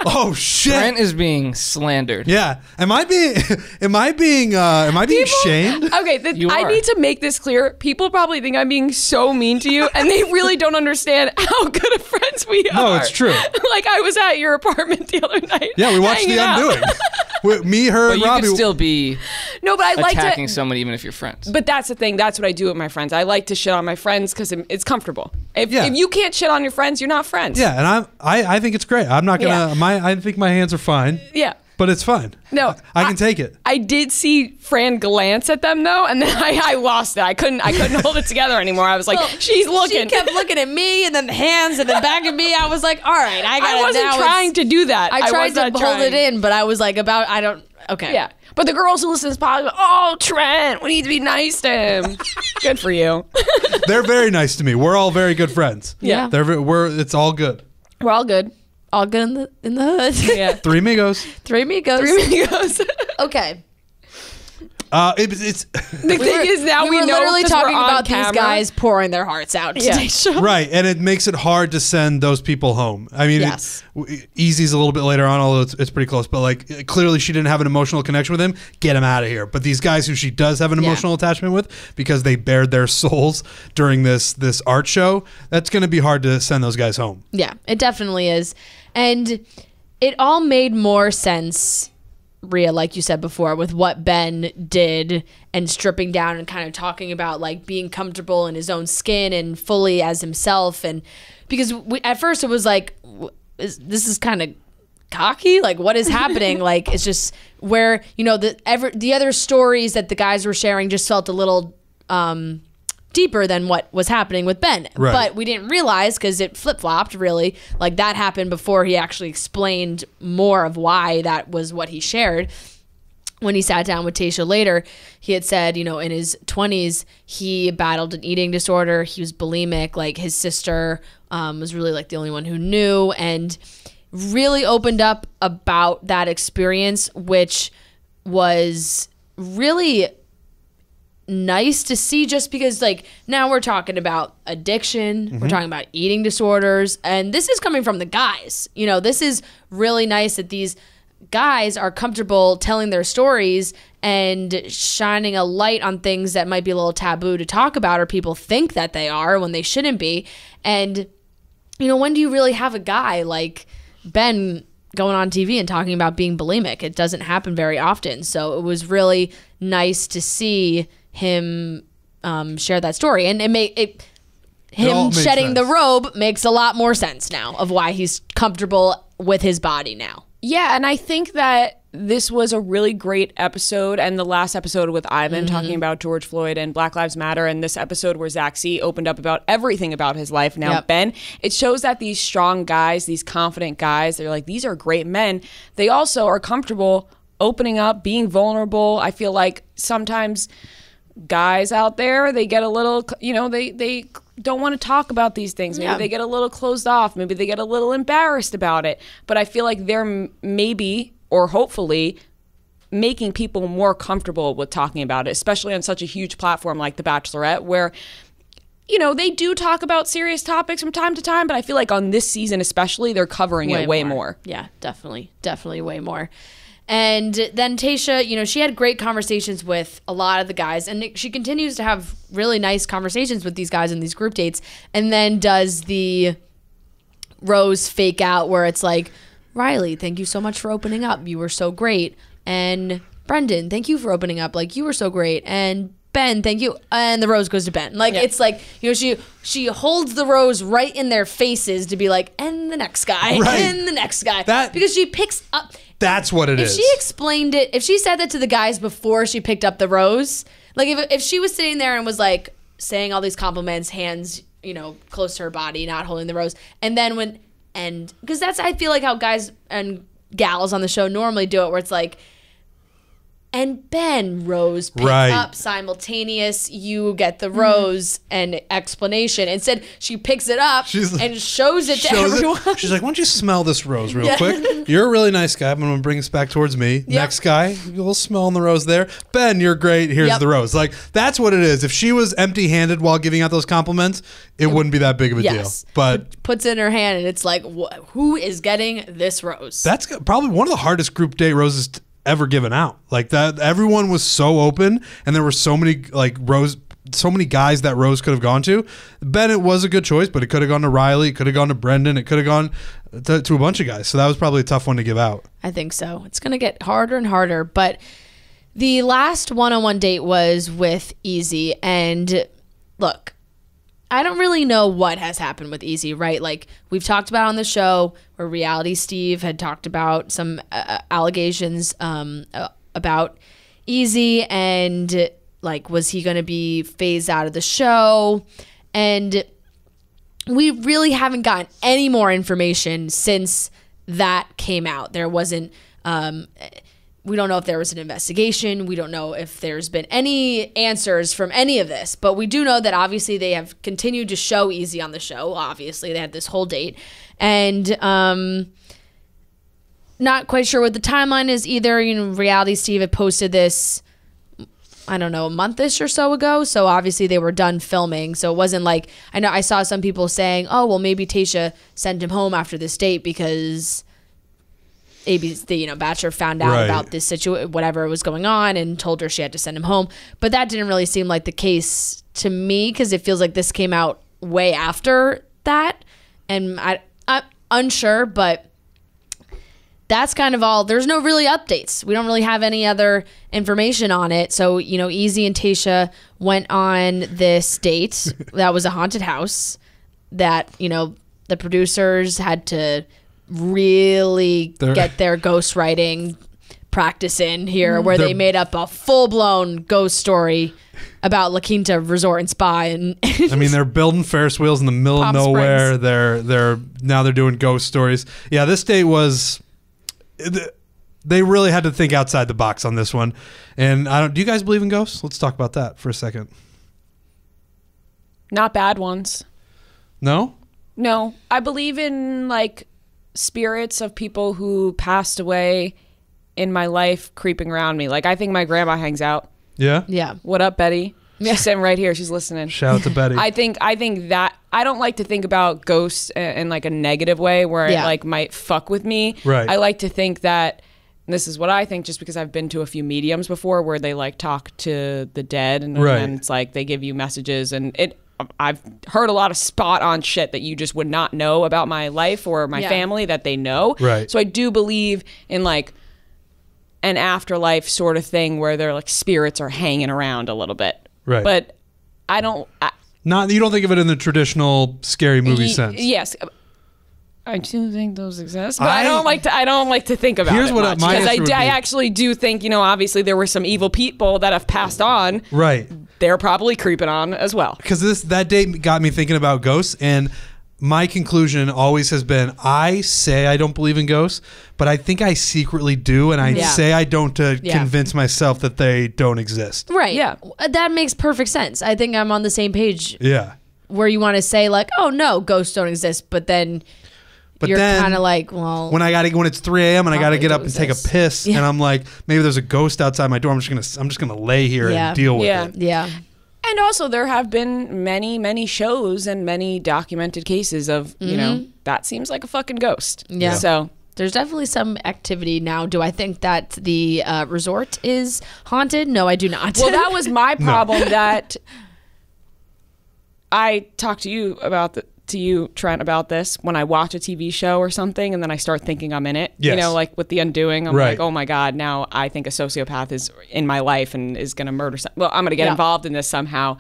Oh shit. Trent is being slandered. Yeah. Am I being shamed? Okay, You I are. need to make this clear. People probably think I'm being so mean to you, and they really don't understand how good of friends we are. No, it's true. Like, I was at your apartment the other night. Yeah, we watched hanging The out. Undoing. Me, her, But and you Robbie. could still be No, but I like attacking someone even if you're friends. But that's the thing. That's what I do with my friends. I like to shit on my friends because it's comfortable. If you can't shit on your friends, you're not friends. Yeah, and I think it's great. I'm not gonna. I think my hands are fine. Yeah. But it's fine. No, I can take it. I did see Fran glance at them though, and then I lost it. I couldn't hold it together anymore. I was like, she's looking. She kept looking at me, and then the hands, and then back at me. I was like, all right, I wasn't trying to do that. I tried to hold it in, but I was like, okay. Yeah. But the girls who listen to this podcast, oh, Trent, we need to be nice to him. Good for you. They're very nice to me. We're all very good friends. Yeah. It's all good. We're all good. All good in the hood. Yeah. Three amigos. Three amigos. Okay. It's the thing is now we were know literally talking about camera. these guys pouring their hearts out today's show. right, and it makes it hard to send those people home. I mean, Yes. Easy's a little bit later on, although it's pretty close. But like, clearly she didn't have an emotional connection with him. Get him out of here. But these guys who she does have an emotional attachment with, because they bared their souls during this art show, that's going to be hard to send those guys home. Yeah, it definitely is. And it all made more sense, Rhea, like you said before, with what Ben did and stripping down and kind of talking about like being comfortable in his own skin and fully as himself. And because at first it was like, this is kind of cocky. Like, what is happening? Like, it's just where, the other stories that the guys were sharing just felt a little deeper than what was happening with Ben. Right. But we didn't realize because it flip-flopped really. Like that happened before he actually explained more of why that was what he shared. When he sat down with Tayshia later, he had said, in his 20s, he battled an eating disorder. He was bulimic. Like his sister was really like the only one who knew, and really opened up about that experience, which was really nice to see, just because like now we're talking about addiction, we're talking about eating disorders, and this is coming from the guys. This is really nice that these guys are comfortable telling their stories and shining a light on things that might be a little taboo to talk about, or people think that they are when they shouldn't be. And when do you really have a guy like Ben going on TV and talking about being bulimic? It doesn't happen very often. So it was really nice to see him share that story, and him shedding the robe makes a lot more sense now of why he's comfortable with his body now. Yeah, and I think that this was a really great episode, and the last episode with Ivan talking about George Floyd and Black Lives Matter, and this episode where Zach C opened up about everything about his life. Now, Ben, it shows that these strong guys, these confident guys, they're like, these are great men. They also are comfortable opening up, being vulnerable. I feel like sometimes guys out there, they get a little, they don't want to talk about these things. Maybe they get a little closed off. Maybe they get a little embarrassed about it. But I feel like they're maybe, or hopefully, making people more comfortable with talking about it, especially on such a huge platform like The Bachelorette, where, they do talk about serious topics from time to time, but I feel like on this season especially, they're covering it way more. Yeah, definitely way more. And then Tayshia, she had great conversations with a lot of the guys, and she continues to have really nice conversations with these guys in these group dates, and then does the Rose fake out where it's like, Riley, thank you so much for opening up. You were so great. And Brendan, thank you for opening up. Like, you were so great. And Ben, thank you. And the rose goes to Ben. Like, it's like, she holds the rose right in their faces to be like, and the next guy, and the next guy. Because she picks up... That's what it is. If she explained it, if she said that to the guys before she picked up the rose, like if she was sitting there and was like saying all these compliments, hands, close to her body, not holding the rose, and then because that's, I feel like how guys and gals on the show normally do it, where it's like, and Ben, Rose, pick up, simultaneous, you get the rose and explanation. Instead, she picks it up and shows it to everyone. She's like, why don't you smell this rose real quick? You're a really nice guy. I'm going to bring this back towards me. Next guy, a little smell on the rose there. Ben, you're great. Here's the rose. Like, that's what it is. If she was empty-handed while giving out those compliments, it wouldn't be that big of a deal. But puts it in her hand, and it's like, who is getting this rose? That's probably one of the hardest group date roses ever given out. Like that, everyone was so open, and there were so many guys that Rose could have gone to. Bennett was a good choice, but it could have gone to Riley, it could have gone to Brendan, it could have gone to a bunch of guys. So that was probably a tough one to give out. I think so. It's going to get harder and harder, but The last one-on-one date was with Easy, and look, I don't really know what has happened with Easy, right? Like, we've talked about on the show where Reality Steve had talked about some allegations about Easy, and like, was he going to be phased out of the show? And we really haven't gotten any more information since that came out. There wasn't, we don't know if there was an investigation. We don't know if there's been any answers from any of this, but we do know that obviously they have continued to show Easy on the show. Obviously they had this whole date, and not quite sure what the timeline is either. You know, Reality Steve had posted this, I don't know, a month-ish or so ago. So obviously they were done filming. So it wasn't like, I know I saw some people saying, oh, well, maybe Tayshia sent him home after this date because the Bachelor found out about this situation, whatever was going on, and told her she had to send him home. But that didn't really seem like the case to me, because it feels like this came out way after that. And I'm unsure, but that's kind of all. There's no really updates. We don't really have any other information on it. So, Easy and Tayshia went on this date that was a haunted house that, the producers had to really get their ghostwriting practice in here, where they made up a full-blown ghost story about La Quinta Resort and Spa. And I mean, they're building Ferris wheels in the middle of nowhere. Springs. They're doing ghost stories. Yeah, this date was... They really had to think outside the box on this one. And do you guys believe in ghosts? Let's talk about that for a second. Not bad ones. No? No. I believe in like spirits of people who passed away in my life creeping around me. Like, I think my grandma hangs out. Yeah? Yeah. What up, Betty? She's sitting right here. She's listening. Shout out to Betty. I think that I don't like to think about ghosts in like a negative way where it like might fuck with me. Right. I like to think that, and this is what I think, just because I've been to a few mediums before where they like talk to the dead, and it's like they give you messages, and I've heard a lot of spot on shit that you just would not know about my life or my family that they know. Right. So I do believe in like an afterlife sort of thing where their like spirits are hanging around a little bit. Right. But I don't... You don't think of it in the traditional scary movie sense. Yes. I do think those exist, but I don't like to think about it much. Because I actually do think, obviously there were some evil people that have passed on. Right. They're probably creeping on as well. Because that date got me thinking about ghosts, and my conclusion always has been, I say I don't believe in ghosts, but I think I secretly do, and I say I don't to convince myself that they don't exist. Right. Yeah. That makes perfect sense. I think I'm on the same page. Yeah. Where you want to say like, oh no, ghosts don't exist, but then you're kind of like, well, when it's 3 a.m. and I got to get up and take a piss, and I'm like, maybe there's a ghost outside my door. I'm just gonna lay here and deal with it. Yeah. And also, there have been many, many shows and many documented cases of, that seems like a fucking ghost. Yeah. So there's definitely some activity now. Do I think that the resort is haunted? No, I do not. Well, that was my problem that I talked to you about Trent, about this when I watch a TV show or something, and then I start thinking I'm in it. Yes. Like with The Undoing, I'm like, oh my God, now I think a sociopath is in my life and is going to murder well, I'm going to get involved in this somehow.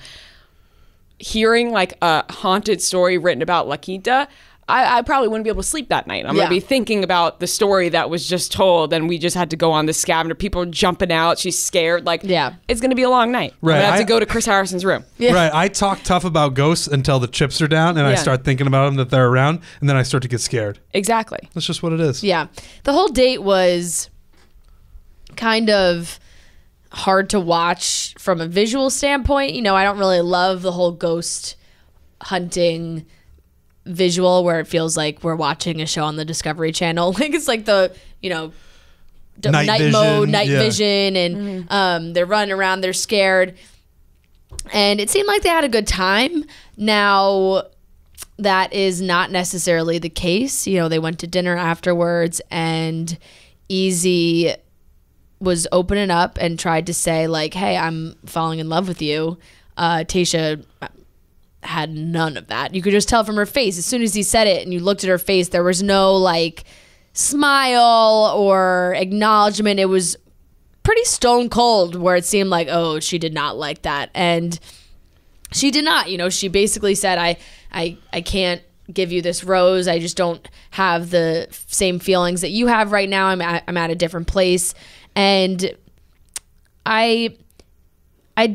Hearing like a haunted story written about La Quinta, I probably wouldn't be able to sleep that night. I'm going to be thinking about the story that was just told, and we just had to go on the scavenger. People are jumping out. She's scared. Like, it's going to be a long night. Right. I'm going to have to go to Chris Harrison's room. Yeah. Right. I talk tough about ghosts until the chips are down, and I start thinking about them, that they're around, and then I start to get scared. Exactly. That's just what it is. Yeah. The whole date was kind of hard to watch from a visual standpoint. I don't really love the whole ghost hunting visual where it feels like we're watching a show on the Discovery Channel. Like, it's like the night vision, and they're running around, they're scared, and it seemed like they had a good time. Now, that is not necessarily the case. They went to dinner afterwards, and Easy was opening up and tried to say like, hey, I'm falling in love with you. Tayshia had none of that. You could just tell from her face. As soon as he said it and you looked at her face, there was no like smile or acknowledgement. It was pretty stone cold, where it seemed like, oh, she did not like that. And she did not. She basically said, I can't give you this rose. I just don't have the same feelings that you have right now. I'm at a different place. And I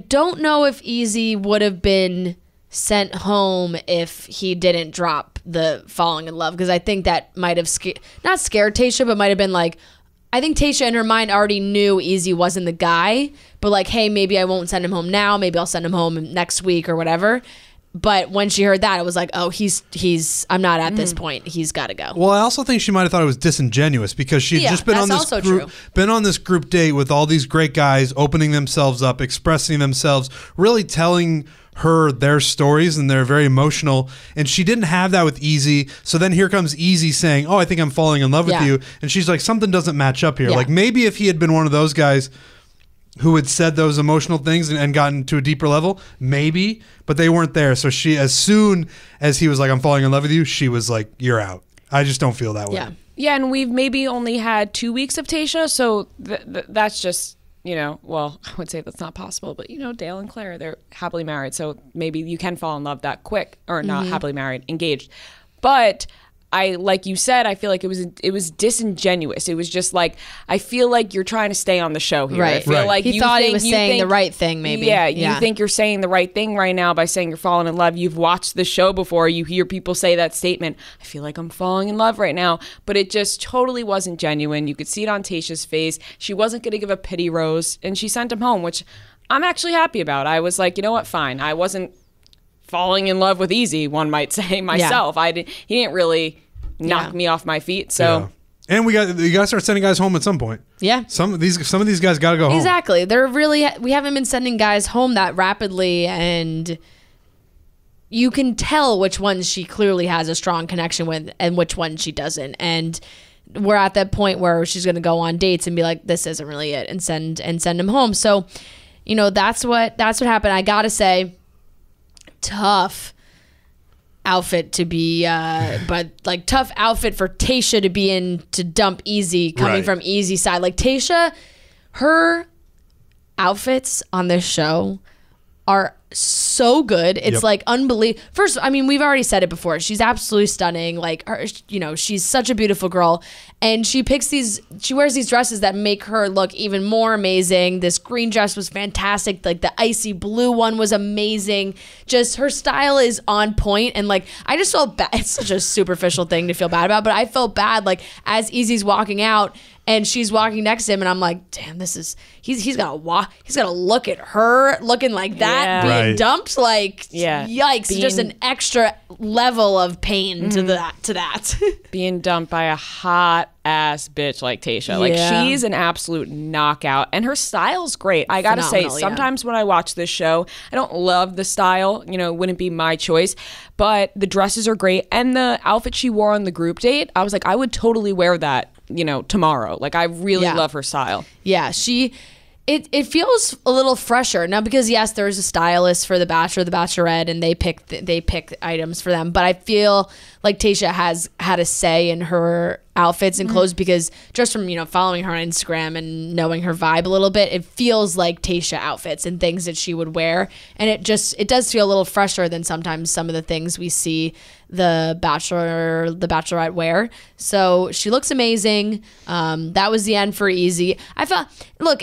don't know if Easy would have been sent home if he didn't drop the falling in love, because I think that might have not scared Tayshia, but might have been like, I think Tayshia in her mind already knew Easy wasn't the guy, but like, hey, maybe I won't send him home now. Maybe I'll send him home next week or whatever. But when she heard that, it was like, oh, he's I'm not at this point. He's got to go. Well, I also think she might have thought it was disingenuous because she'd just been on this group date with all these great guys, opening themselves up, expressing themselves, really telling her their stories, and they're very emotional. And she didn't have that with Easy. So then here comes Easy saying, oh, I think I'm falling in love with you. And she's like, something doesn't match up here. Like maybe if he had been one of those guys who had said those emotional things and gotten to a deeper level, maybe, but they weren't there. So she, as soon as he was like, I'm falling in love with you, she was like, you're out. I just don't feel that way. Yeah, and we've maybe only had 2 weeks of Tayshia, so that's just, well, I would say that's not possible, but Dale and Claire, they're happily married, so maybe you can fall in love that quick, or not happily married, engaged. But like you said, I feel like it was disingenuous. It was just like, I feel like you're trying to stay on the show here. Right. I feel like he thought he was saying the right thing, maybe. Yeah, you think you're saying the right thing right now by saying you're falling in love. You've watched the show before. You hear people say that statement, I feel like I'm falling in love right now. But it just totally wasn't genuine. You could see it on Tayshia's face. She wasn't going to give a pity rose, and she sent him home, which I'm actually happy about. I was like, you know what, fine. I wasn't falling in love with Easy, one might say, myself. He didn't really knock me off my feet. So, and you got to start sending guys home at some point. Yeah, some of these guys got to go home. Exactly. We haven't been sending guys home that rapidly, and you can tell which ones she clearly has a strong connection with and which ones she doesn't. And we're at that point where she's going to go on dates and be like, this isn't really it, and send him home. So, that's what happened. I got to say, tough outfit to be but like tough outfit for Tayshia to be in, to dump Easy, coming from Easy's side. Like Tayshia, her outfits on this show are so good. It's like unbelievable. First, I mean, we've already said it before. She's absolutely stunning. Like her, she's such a beautiful girl, and she wears these dresses that make her look even more amazing. This green dress was fantastic. Like the icy blue one was amazing. Just her style is on point, and like I just felt bad. It's such a superficial thing to feel bad about, but I felt bad like as Easy's walking out and she's walking next to him, and I'm like, damn, he's gotta look at her looking like that, being dumped, like yikes, just an extra level of pain to that. Being dumped by a hot ass bitch like Tayshia. Like she's an absolute knockout, and her style's great. I gotta say, sometimes when I watch this show, I don't love the style, wouldn't be my choice, but the dresses are great, and the outfit she wore on the group date, I was like, I would totally wear that tomorrow. Like I really love her style. Yeah, it feels a little fresher now, because yes, there's a stylist for The Bachelor, The Bachelorette, and they pick items for them, but I feel like Tayshia has had a say in her outfits and clothes, because just from following her on Instagram and knowing her vibe a little bit, it feels like Tayshia outfits and things that she would wear, and it does feel a little fresher than sometimes some of the things we see the Bachelor, the Bachelorette wear. So she looks amazing. That was the end for Easy. I felt, look,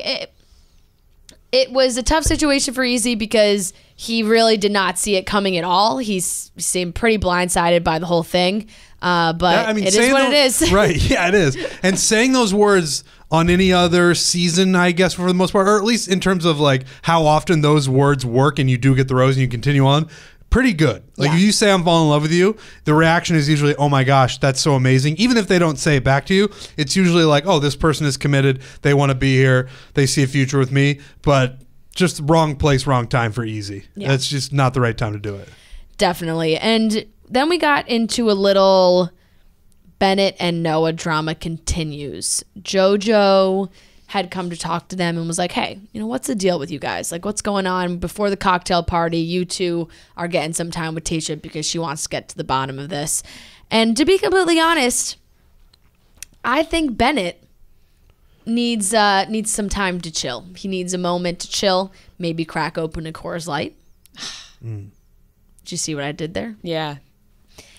it was a tough situation for Easy because he really did not see it coming at all. He seemed pretty blindsided by the whole thing. But it is what it is. Right. Yeah, it is. And saying those words on any other season, I guess, for the most part, or at least in terms of like how often those words work and you do get the rose and you continue on, pretty good. Like if you say I'm falling in love with you, the reaction is usually, oh my gosh, that's so amazing. Even if they don't say it back to you, it's usually like, oh, this person is committed. They want to be here. They see a future with me. But just wrong place, wrong time for Easy. Yeah. That's just not the right time to do it. Definitely. And then we got into a little Bennett and Noah drama continues. JoJo had come to talk to them and was like, hey, what's the deal with you guys? Like, what's going on? Before the cocktail party, you two are getting some time with Tayshia because she wants to get to the bottom of this. And to be completely honest, I think Bennett needs some time to chill. He needs a moment to chill. Maybe crack open a Coors Light. Did you see what I did there? Yeah.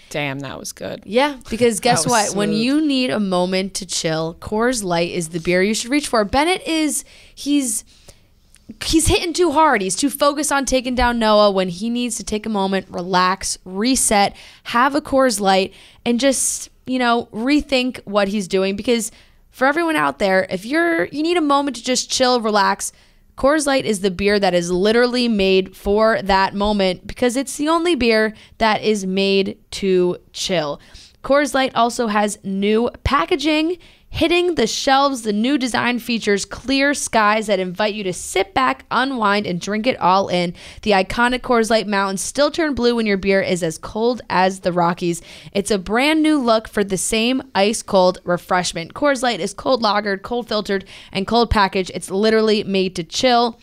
Damn, that was good. Yeah, because guess was what? smooth. When you need a moment to chill, Coors Light is the beer you should reach for. Bennett he's hitting too hard. He's too focused on taking down Noah when he needs to take a moment, relax, reset, have a Coors Light, and just, rethink what he's doing. Because for everyone out there, if you need a moment to just chill, relax, Coors Light is the beer that is literally made for that moment because it's the only beer that is made to chill. Coors Light also has new packaging hitting the shelves. The new design features clear skies that invite you to sit back, unwind, and drink it all in. The iconic Coors Light mountains still turn blue when your beer is as cold as the Rockies. It's a brand new look for the same ice-cold refreshment. Coors Light is cold lagered, cold filtered, and cold packaged. It's literally made to chill.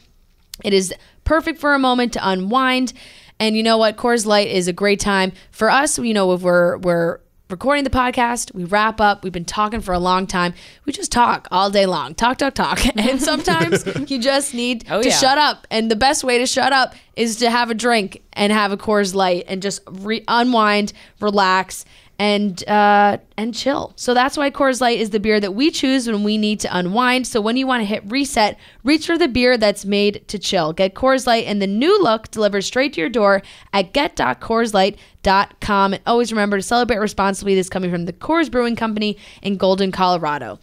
It is perfect for a moment to unwind. And you know what? Coors Light is a great time for us. If we're recording the podcast, we wrap up. We've been talking for a long time. We just talk all day long. Talk. And sometimes you just need to shut up. And the best way to shut up is to have a drink and have a Coors Light and just unwind, relax, and chill. So that's why Coors Light is the beer that we choose when we need to unwind. So when you want to hit reset, reach for the beer that's made to chill. Get Coors Light in the new look delivered straight to your door at get.coorslight.com. And always remember to celebrate responsibly. This is coming from the Coors Brewing Company in Golden, Colorado.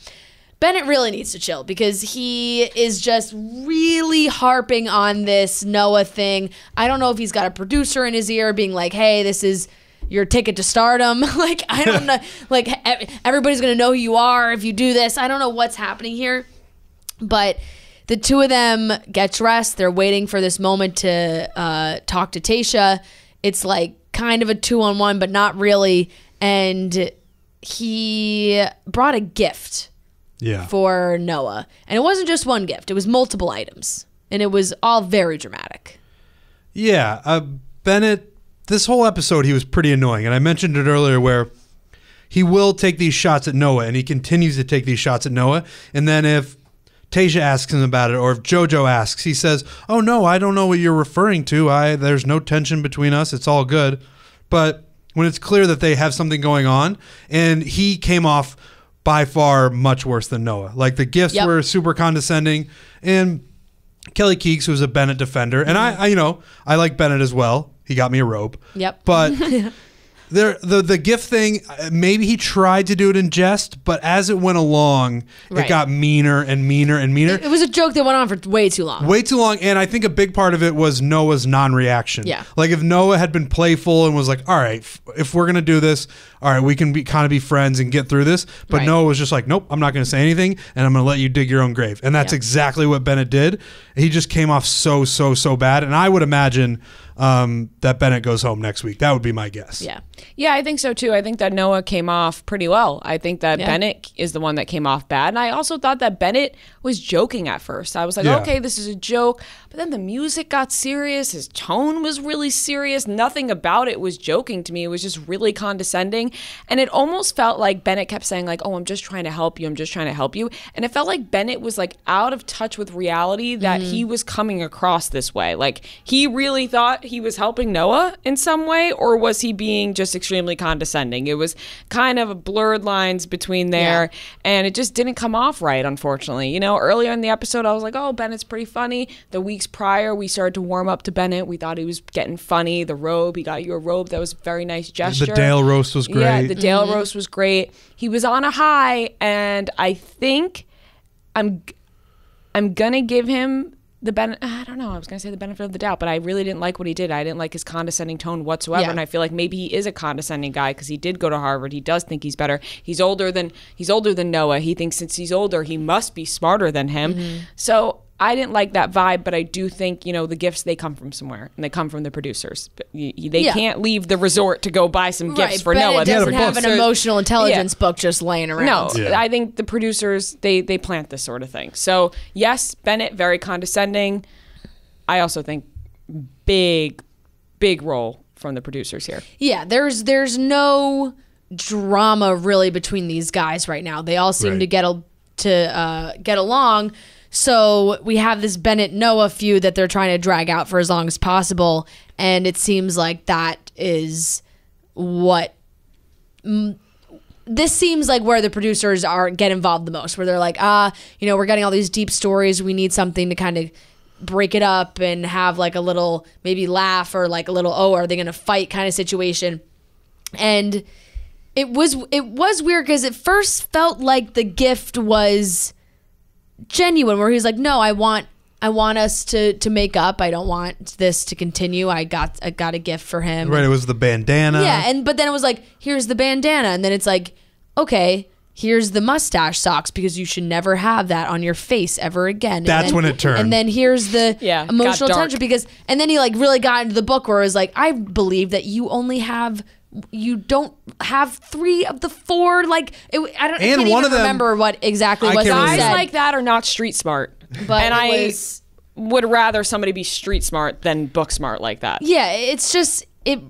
Bennett really needs to chill because he is just really harping on this Noah thing. I don't know if he's got a producer in his ear being like, hey, this is your ticket to stardom. I don't know. Everybody's going to know who you are if you do this. I don't know what's happening here. But the two of them get dressed. They're waiting for this moment to talk to Tayshia. It's kind of a 2-on-1, but not really. And he brought a gift for Noah. And it wasn't just one gift. It was multiple items. And it was all very dramatic. Yeah. Bennett, this whole episode, he was pretty annoying. And I mentioned it earlier where he will take these shots at Noah, and he continues to take these shots at Noah. And then if Tayshia asks him about it, or if JoJo asks, he says, oh, no, I don't know what you're referring to. There's no tension between us. It's all good. But when it's clear that they have something going on, and he came off by far much worse than Noah. The gifts were super condescending. And Kelly Keeks was a Bennett defender. And I like Bennett as well. He got me a robe. Yep. But the gift thing, maybe he tried to do it in jest, but as it went along, it got meaner and meaner and meaner. It was a joke that went on for way too long. Way too long, and I think a big part of it was Noah's non-reaction. Yeah. If Noah had been playful and was like, all right, if we're going to do this, all right, we can be friends and get through this. But Noah was just like, nope, I'm not going to say anything, and I'm going to let you dig your own grave. And that's exactly what Bennett did. He just came off so bad, and I would imagine that Bennett goes home next week. That would be my guess. Yeah, I think so too. I think that Noah came off pretty well. I think that Bennett is the one that came off bad. And I also thought that Bennett was joking at first. I was like, okay, this is a joke. But then the music got serious. His tone was really serious. Nothing about it was joking to me. It was just really condescending. And it almost felt like Bennett kept saying oh, I'm just trying to help you. I'm just trying to help you. And it felt like Bennett was out of touch with reality, that he was coming across this way. He really thought he was helping Noah in some way, or was he being just extremely condescending? It was kind of blurred lines between there, and it just didn't come off right, unfortunately. Earlier in the episode, I was like, oh, Bennett's pretty funny. The weeks prior, we started to warm up to Bennett. We thought he was getting funny. The robe, he got you a robe. That was a very nice gesture. The Dale roast was great. Yeah, the Dale roast was great. He was on a high, and I think I'm gonna give him I don't know, I was going to say the benefit of the doubt, but I really didn't like what he did. I didn't like his condescending tone whatsoever. And I feel like maybe he is a condescending guy because he did go to Harvard. He does think he's better. He's older than Noah. He thinks since he's older, he must be smarter than him. So I didn't like that vibe, but I do think, the gifts, they come from somewhere, and they come from the producers. They can't leave the resort to go buy some gifts for Noah. Bennett doesn't have an emotional intelligence book just laying around. No, I think the producers, they plant this sort of thing. So yes, Bennett, very condescending. I also think big role from the producers here. Yeah, there's no drama really between these guys right now. They all seem to get to get along. So we have this Bennett-Noah feud that they're trying to drag out for as long as possible. And it seems like that is what... This seems like where the producers get involved the most, where they're like, we're getting all these deep stories. We need something to kind of break it up and have like a little maybe laugh or like a little, are they going to fight kind of situation. And it was weird because it first felt like the gift was genuine, where he's like, no, I want us to make up. I don't want this to continue. I got a gift for him. Right, it was the bandana. Yeah, but then it was like, here's the bandana, and then it's like, okay, here's the mustache socks because you should never have that on your face ever again. That's when it turned. And then here's the emotional tension and then he like really got into the book where it was like, I believe that you don't have 3 of the 4. Like I can't even remember what exactly was said. Guys like that are not street smart. But I would rather somebody be street smart than book smart like that. Yeah, it's just it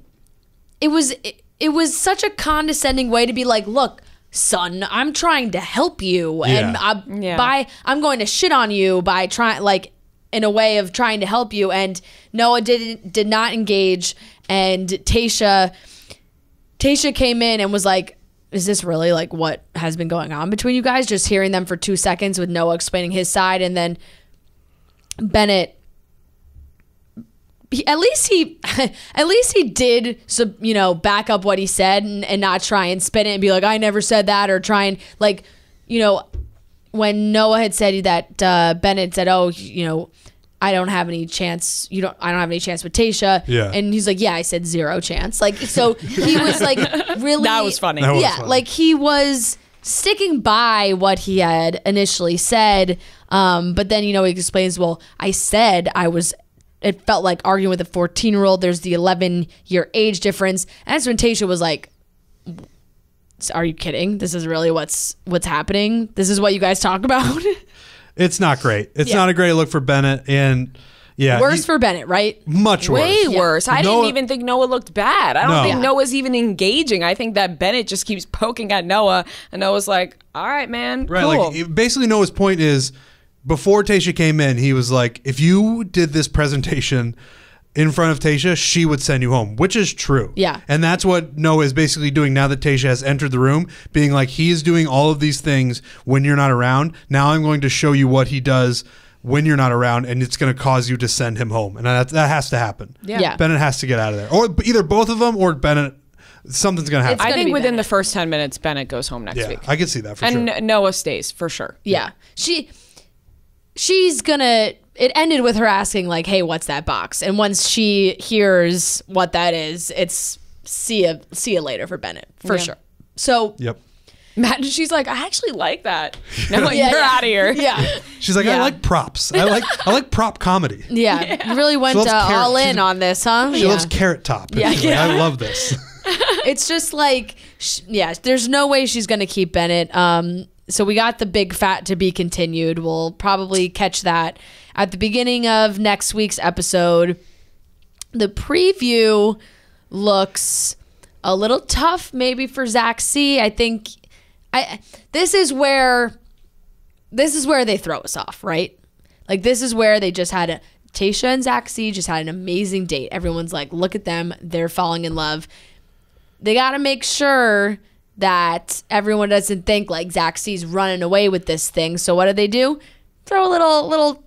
was such a condescending way to be like, look, son, I'm trying to help you, and I'm going to shit on you by trying, like, in a way of trying to help you. And Noah did not engage, and Tayshia came in and was like, is this really like what has been going on between you guys? Just hearing them for 2 seconds with Noah explaining his side, and then Bennett, at least he did, back up what he said and not try and spin it and be like, I never said that, or try and like, when Noah had said that, Bennett said, I don't have any chance. I don't have any chance with Tayshia. Yeah. And he's like, yeah, I said 0 chance. Like, so he was like, really. That was funny. Funny. Like he was sticking by what he had initially said. But then, he explains, well, I said it felt like arguing with a 14-year-old. There's the 11-year age difference. And that's when Tayshia was like, are you kidding? This is really what's happening? This is what you guys talk about? It's not great. It's not a great look for Bennett. And worse for Bennett, right? Much worse. Way worse. I didn't even think Noah looked bad. I don't think Noah's even engaging. I think that Bennett just keeps poking at Noah, and Noah's like, all right, man, right, cool. Like, basically Noah's point is, before Tayshia came in, he was like, if you did this presentation in front of Tayshia, she would send you home, which is true. Yeah. And that's what Noah is basically doing now that Tayshia has entered the room, being like, he is doing all of these things when you're not around. Now I'm going to show you what he does when you're not around, and it's going to cause you to send him home. And that has to happen. Yeah. Bennett has to get out of there. Or either both of them or Bennett, something's going to happen. I think within Bennett. the first 10 minutes, Bennett goes home next week. I could see that for and sure. Noah stays, for sure. Yeah. She's gonna, it ended with her asking like, hey, what's that box? And once she hears what that is, it's see ya later for Bennett, for sure. So Yep. Imagine she's like, I actually like that. No, you're out of here. Yeah. She's like, I like props. I like prop comedy. Yeah. You really went She loves all carrot. in on this, huh? She loves Carrot Top. Yeah. She's like, I love this. It's just like, there's no way she's going to keep Bennett. So we got the big fat to be continued. We'll probably catch that at the beginning of next week's episode. The preview looks a little tough maybe for Zach C. I think this is where they throw us off, right? Like, this is where they just had Tayshia and Zach C just had an amazing date. Everyone's like, look at them. They're falling in love. They got to make sure that everyone doesn't think like Zach C's running away with this thing. So what do? Throw a little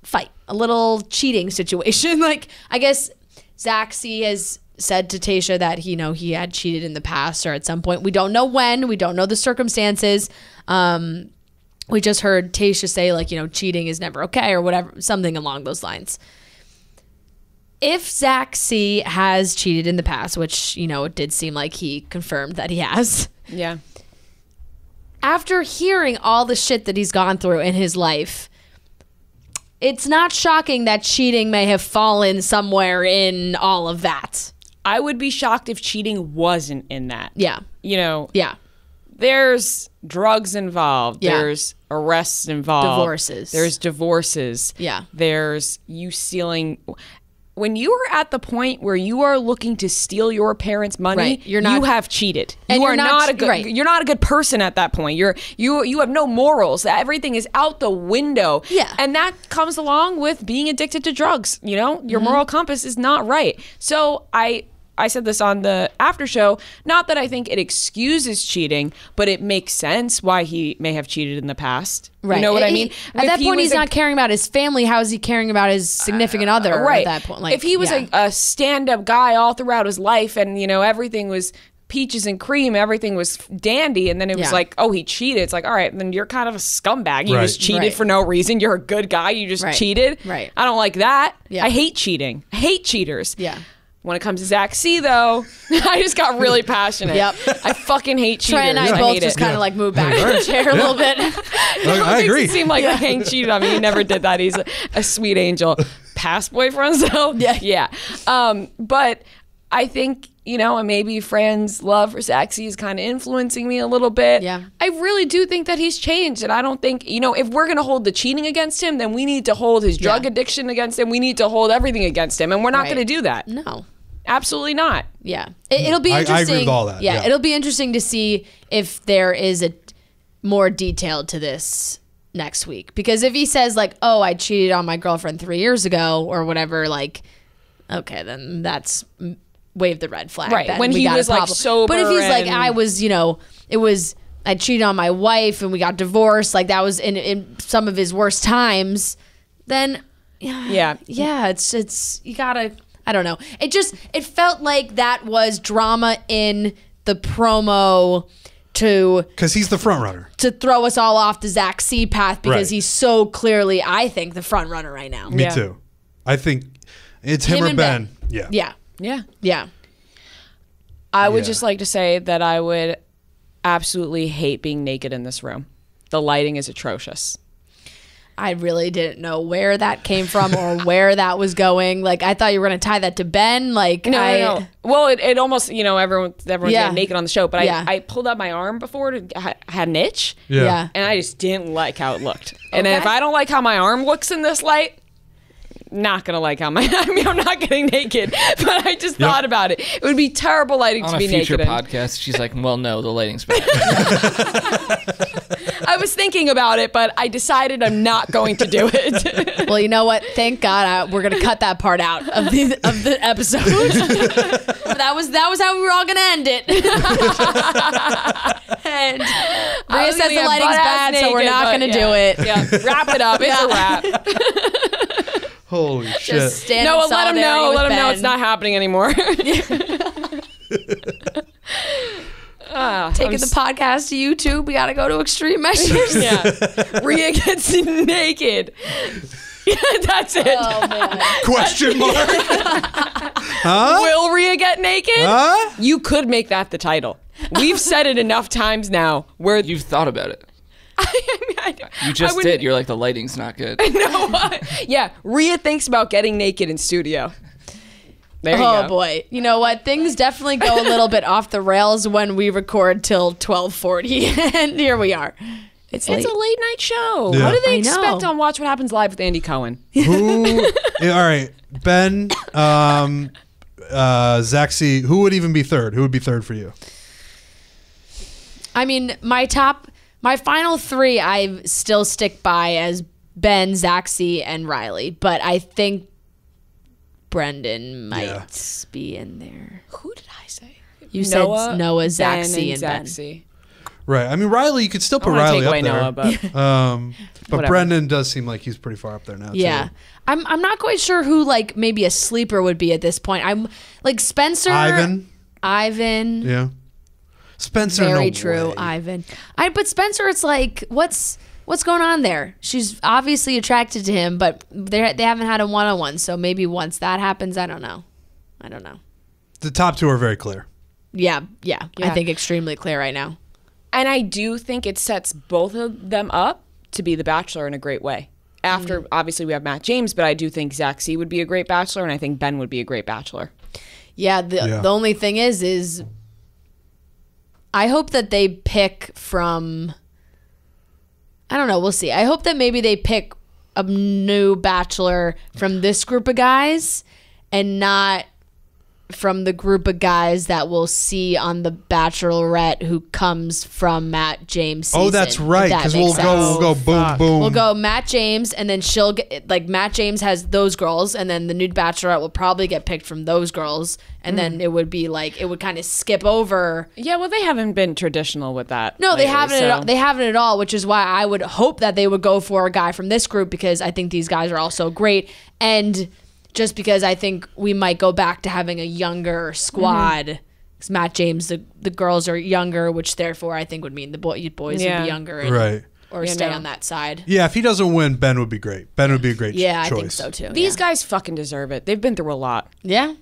fight, a little cheating situation. Like, I guess Zach C has said to Tayshia that he had cheated in the past or at some point. We don't know when. We don't know the circumstances. We just heard Tayshia say like, cheating is never okay or whatever, something along those lines. If Zach C has cheated in the past, which, it did seem like he confirmed that he has. Yeah. After hearing all the shit that he's gone through in his life, it's not shocking that cheating may have fallen somewhere in all of that. I would be shocked if cheating wasn't in that. Yeah. Yeah. There's drugs involved. Yeah. There's arrests involved. Divorces. There's divorces. Yeah. There's you stealing. when you are at the point where you are looking to steal your parents' money, Right. You're not- you have cheated. And You you're are not- not a good. right. You're not a good person at that point. You have no morals. Everything is out the window. Yeah. And that comes along with being addicted to drugs. You know, your moral compass is not right. So I said this on the after show, not that I think it excuses cheating, but it makes sense why he may have cheated in the past. Right. You know what I mean? At If that he point, was he's a- not caring about his family. How is he caring about his significant other right. at that point? Like, if he was yeah. a stand-up guy all throughout his life and, you know, everything was peaches and cream, everything was dandy, and then it was Yeah. like, oh, he cheated. It's like, all right, then you're kind of a scumbag. You Right. just cheated Right. for no reason. You're a good guy. You just Right. cheated. Right. I don't like that. Yeah. I hate cheating. I hate cheaters. Yeah. When it comes to Zach C, though, I just got really passionate. Yep. I fucking hate cheaters. Trey and I I both hate just it. kind of like moved back in the chair a little bit. I Makes agree. it seem like Hank cheated on me. He never did that. He's a sweet angel. Past boyfriends, though? Yeah. But I think, you know, and maybe Fran's love for Saxy is kind of influencing me a little bit. Yeah. I really do think that he's changed. And I don't think, you know, if we're going to hold the cheating against him, then we need to hold his drug addiction against him. We need to hold everything against him. And we're not Right. going to do that. No. Absolutely not. Yeah. It'll be I interesting. agree with all that, yeah. It'll be interesting to see if there is a more detailed to this next week. Because if he says like, oh, I cheated on my girlfriend 3 years ago or whatever, like, okay, then that's wave the red flag. Right. Then When we he got a was, like, problem. sober But if he's like, and- I was, you know, I cheated on my wife and we got divorced, like that was in some of his worst times, then Yeah. it's you gotta, I don't know. It felt like that was drama in the promo Because he's the front runner. to throw us all off the Zach C path because Right. he's so clearly, I think, the front runner right now. Me Yeah. too. I think it's him, Him or and Ben. Ben. Yeah. Yeah. Yeah. Yeah. I would Yeah. just like to say that I would absolutely hate being naked in this room. The lighting is atrocious. I really didn't know where that came from or where that was going. Like, I thought you were going to tie that to Ben. Like, No. Well, it almost, you know, everyone's Yeah. getting naked on the show, but Yeah. I pulled out my arm before to had an itch, Yeah. Yeah. and I just didn't like how it looked. And Okay. if I don't like how my arm looks in this light, not gonna like how my I mean, I'm not getting naked, but I just thought about it. It would be terrible lighting On to a be future naked in. podcast, she's like, well, no, the lighting's bad. I was thinking about it, but I decided I'm not going to do it. Well, you know what? Thank God we're gonna cut that part out of the episode. that was how we were all gonna end it. And Maria says the lighting's bad, so we're not gonna do it. Yeah, wrap it up. It's a wrap. Holy shit. Just stand No, in let him solidarity know. with Let him know Ben. it's not happening anymore. Taking the podcast to YouTube. We gotta go to extreme measures. Yeah, Rhea gets naked. Yeah, that's it. Oh man. Question mark? Will Rhea get naked? Huh? You could make that the title. We've said it enough times now. Where You've thought about it. I You just wouldn't- did. You're like, the lighting's not good. Yeah, Rhea thinks about getting naked in studio. There you Oh go. boy. You know what? Things definitely go a little bit off the rails when we record till 12:40 and here we are. It's late. It's a late night show. Yeah. What do they I know. expect on Watch What Happens Live with Andy Cohen? Who? Yeah, all right. Ben, Zach C. Who would even be third? Who would be third for you? I mean, my final three I still stick by as Ben, Zaxi, and Riley, but I think Brendan might be in there. Who did I say? You said Noah, Zaxi, and Ben. Zaxi. Right. I mean, Riley, you could still I put want to Riley take up away there. Noah, but But Whatever. Brendan does seem like he's pretty far up there now, Yeah. too. I'm not quite sure who like maybe a sleeper would be at this point. I'm like Spencer. Ivan. Yeah. Spencer, Very no true. way. Ivan. But Spencer, it's like, what's going on there? She's obviously attracted to him, but they haven't had a one-on-one. So maybe once that happens, I don't know. The top two are very clear. Yeah. I Yeah. think extremely clear right now. and I do think it sets both of them up to be the Bachelor in a great way. After obviously we have Matt James, but I do think Zach C would be a great Bachelor, and I think Ben would be a great Bachelor. Yeah. The only thing is I hope that they pick from. I don't know. We'll see. I hope that maybe they pick a new Bachelor from this group of guys, and not from the group of guys that we'll see on the Bachelorette who comes from Matt James' season. Oh, that's right. Because we'll go boom, boom. We'll go Matt James, and then she'll get, like, Matt James has those girls, and then the new Bachelorette will probably get picked from those girls, and then it would be like, it would kind of skip over. Yeah, well, they haven't been traditional with that. No, lately, they haven't. They haven't at all, which is why I would hope that they would go for a guy from this group, because I think these guys are all so great, and just because I think we might go back to having a younger squad. Because Matt James, the girls are younger, which therefore I think would mean the boys would be younger, and, right? Or stay on that side. Yeah, if he doesn't win, Ben would be great. Ben would be a great choice. Yeah, I think so too. These guys fucking deserve it. They've been through a lot. Yeah.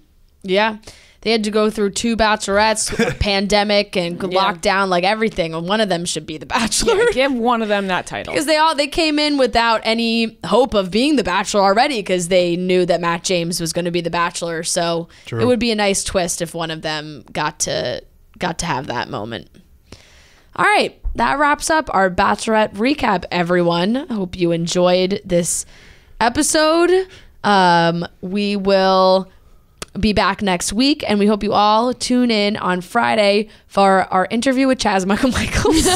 They had to go through 2 bachelorettes, a pandemic, and lockdown, like everything. And one of them should be the Bachelor. Yeah, give one of them that title. Because they came in without any hope of being the Bachelor already, because they knew that Matt James was going to be the Bachelor. So It would be a nice twist if one of them got to have that moment. All right, that wraps up our Bachelorette recap, everyone. I hope you enjoyed this episode. We will be back next week, and we hope you all tune in on Friday for our interview with Chaz Michael Michaels.